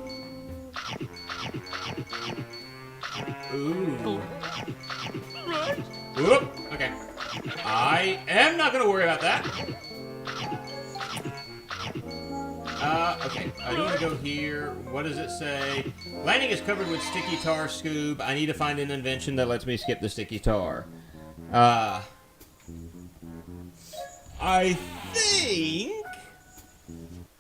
Ooh. Whoop. Okay. I am not going to worry about that. Okay. I do want to go here. What does it say? Landing is covered with sticky tar, Scoob. I need to find an invention that lets me skip the sticky tar. I think...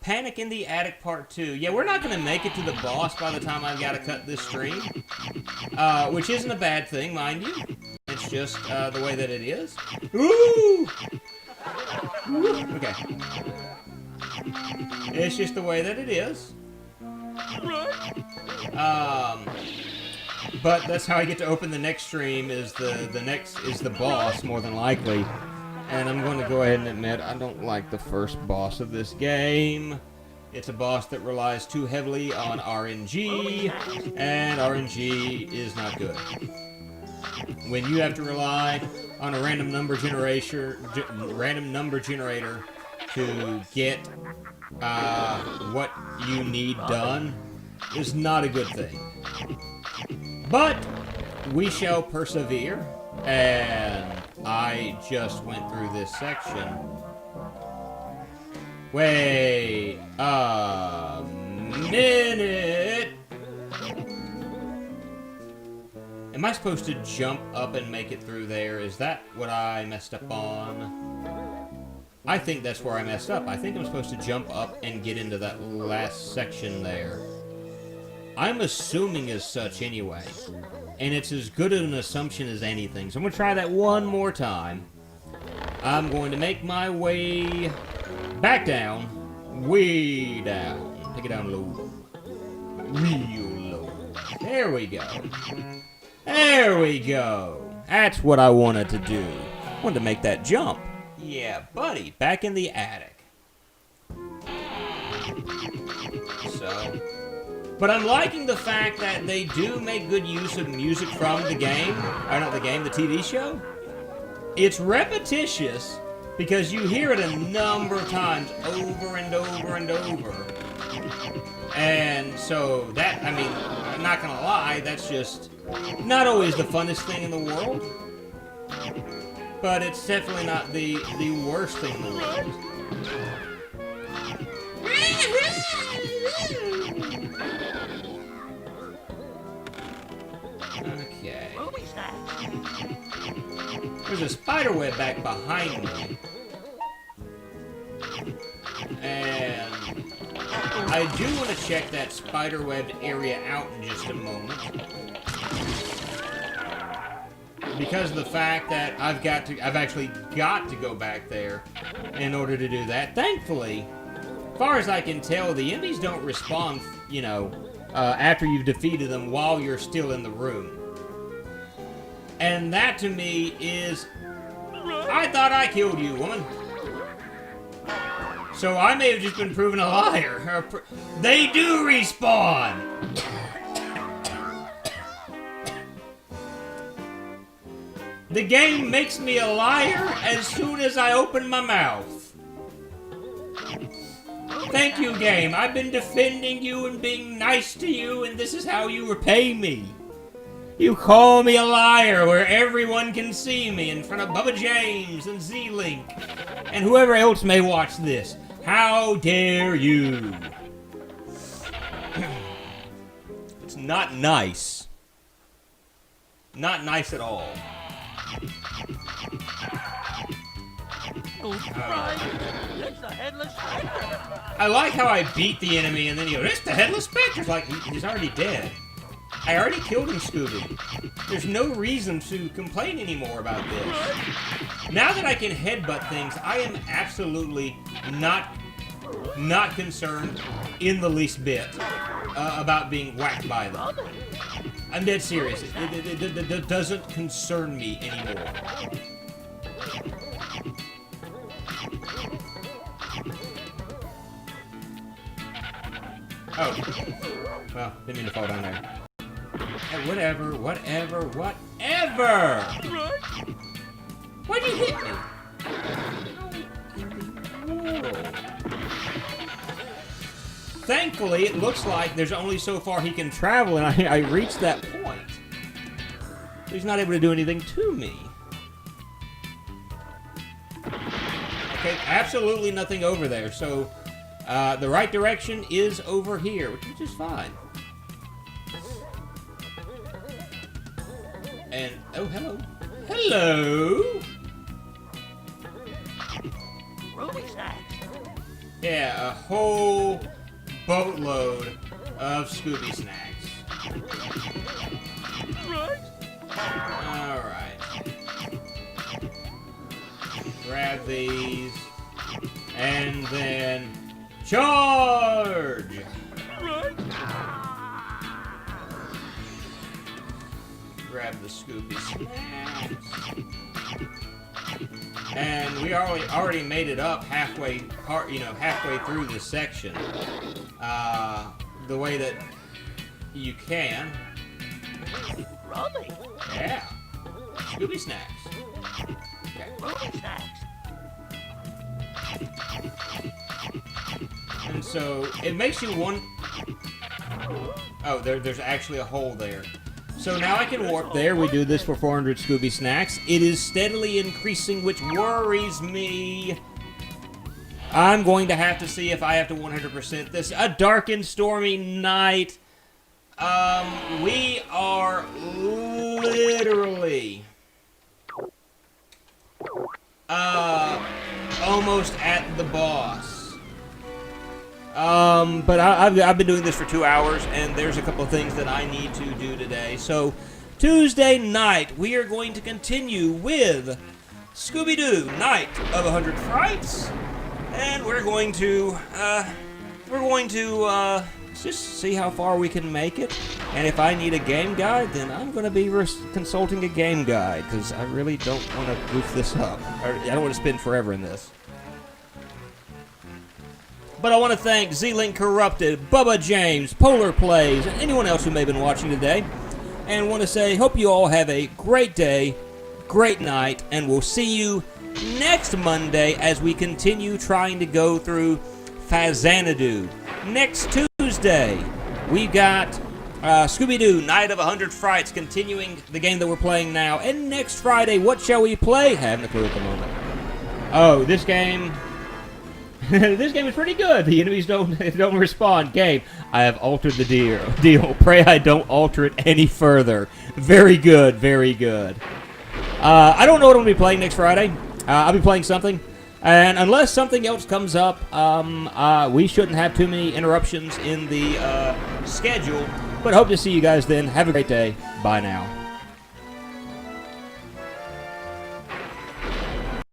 Panic in the Attic Part 2. Yeah, we're not going to make it to the boss by the time I've got to cut this stream. Which isn't a bad thing, mind you. It's just the way that it is. Ooh! Ooh! Okay. It's just the way that it is. But that's how I get to open the next stream, is the boss, more than likely. And I'm going to go ahead and admit I don't like the first boss of this game. It's a boss that relies too heavily on RNG, and RNG is not good. When you have to rely on a random number generator to get what you need done is not a good thing. But we shall persevere, and I just went through this section. Wait a minute. Am I supposed to jump up and make it through there? Is that what I messed up on? I think that's where I messed up. I think I'm supposed to jump up and get into that last section there. I'm assuming as such anyway. And it's as good an assumption as anything. So I'm going to try that one more time. I'm going to make my way back down. Way down. Take it down low. Real low. There we go. There we go. That's what I wanted to do. I wanted to make that jump. Yeah, buddy. Back in the attic. So... But I'm liking the fact that they do make good use of music from the game. Or not the game, the TV show. It's repetitious because you hear it a number of times over and over and over. And so that, I mean, I'm not gonna lie, that's just not always the funnest thing in the world. But it's definitely not the worst thing in the world. Okay. There's a spider web back behind me. And I do want to check that spider webbed area out in just a moment. Because of the fact that I've actually got to go back there in order to do that. Thankfully, as far as I can tell, the enemies don't respawn, you know, after you've defeated them while you're still in the room. And that to me is, I thought I killed you, woman. So I may have just been proven a liar. They do respawn! The game makes me a liar as soon as I open my mouth. Thank you, game. I've been defending you and being nice to you, and this is how you repay me. You call me a liar where everyone can see me in front of Bubba James and Z-Link and whoever else may watch this. How dare you? It's not nice. Not nice at all. I like how I beat the enemy and then you go, it's the Headless Spectre. It's like, he's already dead. I already killed him, Scooby. There's no reason to complain anymore about this. Now that I can headbutt things, I am absolutely not concerned in the least bit about being whacked by them. I'm dead serious. It doesn't concern me anymore. Oh. Well, didn't mean to fall down there. Hey, whatever. Why'd you hit me? Whoa. Thankfully, it looks like there's only so far he can travel, and I reached that point. He's not able to do anything to me. Okay, absolutely nothing over there, so the right direction is over here, which is fine. And, oh, hello. Hello! Yeah, a whole boatload of Scooby snacks. Alright. Grab these. And then charge! Grab the Scooby snacks. And we already made it up halfway through this section. The way that you can. Yeah. Scooby snacks. Okay. And so it makes you want. Oh, there's actually a hole there. So now I can warp there. We do this for 400 Scooby snacks. It is steadily increasing, which worries me. I'm going to have to see if I have to 100% this. A dark and stormy night. We are literally almost at the boss. But I've been doing this for 2 hours, and there's a couple of things that I need to do today. So Tuesday night, we are going to continue with Scooby-Doo, Night of 100 Frights, and we're going to just see how far we can make it. And if I need a game guide, then I'm going to be consulting a game guide, because I really don't want to goof this up. I don't want to spend forever in this. But I want to thank Z-Link Corrupted, Bubba James, Polar Plays, and anyone else who may have been watching today. And want to say, hope you all have a great day, great night, and we'll see you next Monday as we continue trying to go through Fazanadu. Next Tuesday, we've got Scooby-Doo, Night of 100 Frights, continuing the game that we're playing now. And next Friday, what shall we play? Haven't a clue at the moment. Oh, this game... this game is pretty good. The enemies don't respond. Game, I have altered the deal. Pray I don't alter it any further. Very good, very good. I don't know what I'm going to be playing next Friday. I'll be playing something. And unless something else comes up, we shouldn't have too many interruptions in the schedule. But hope to see you guys then. Have a great day. Bye now.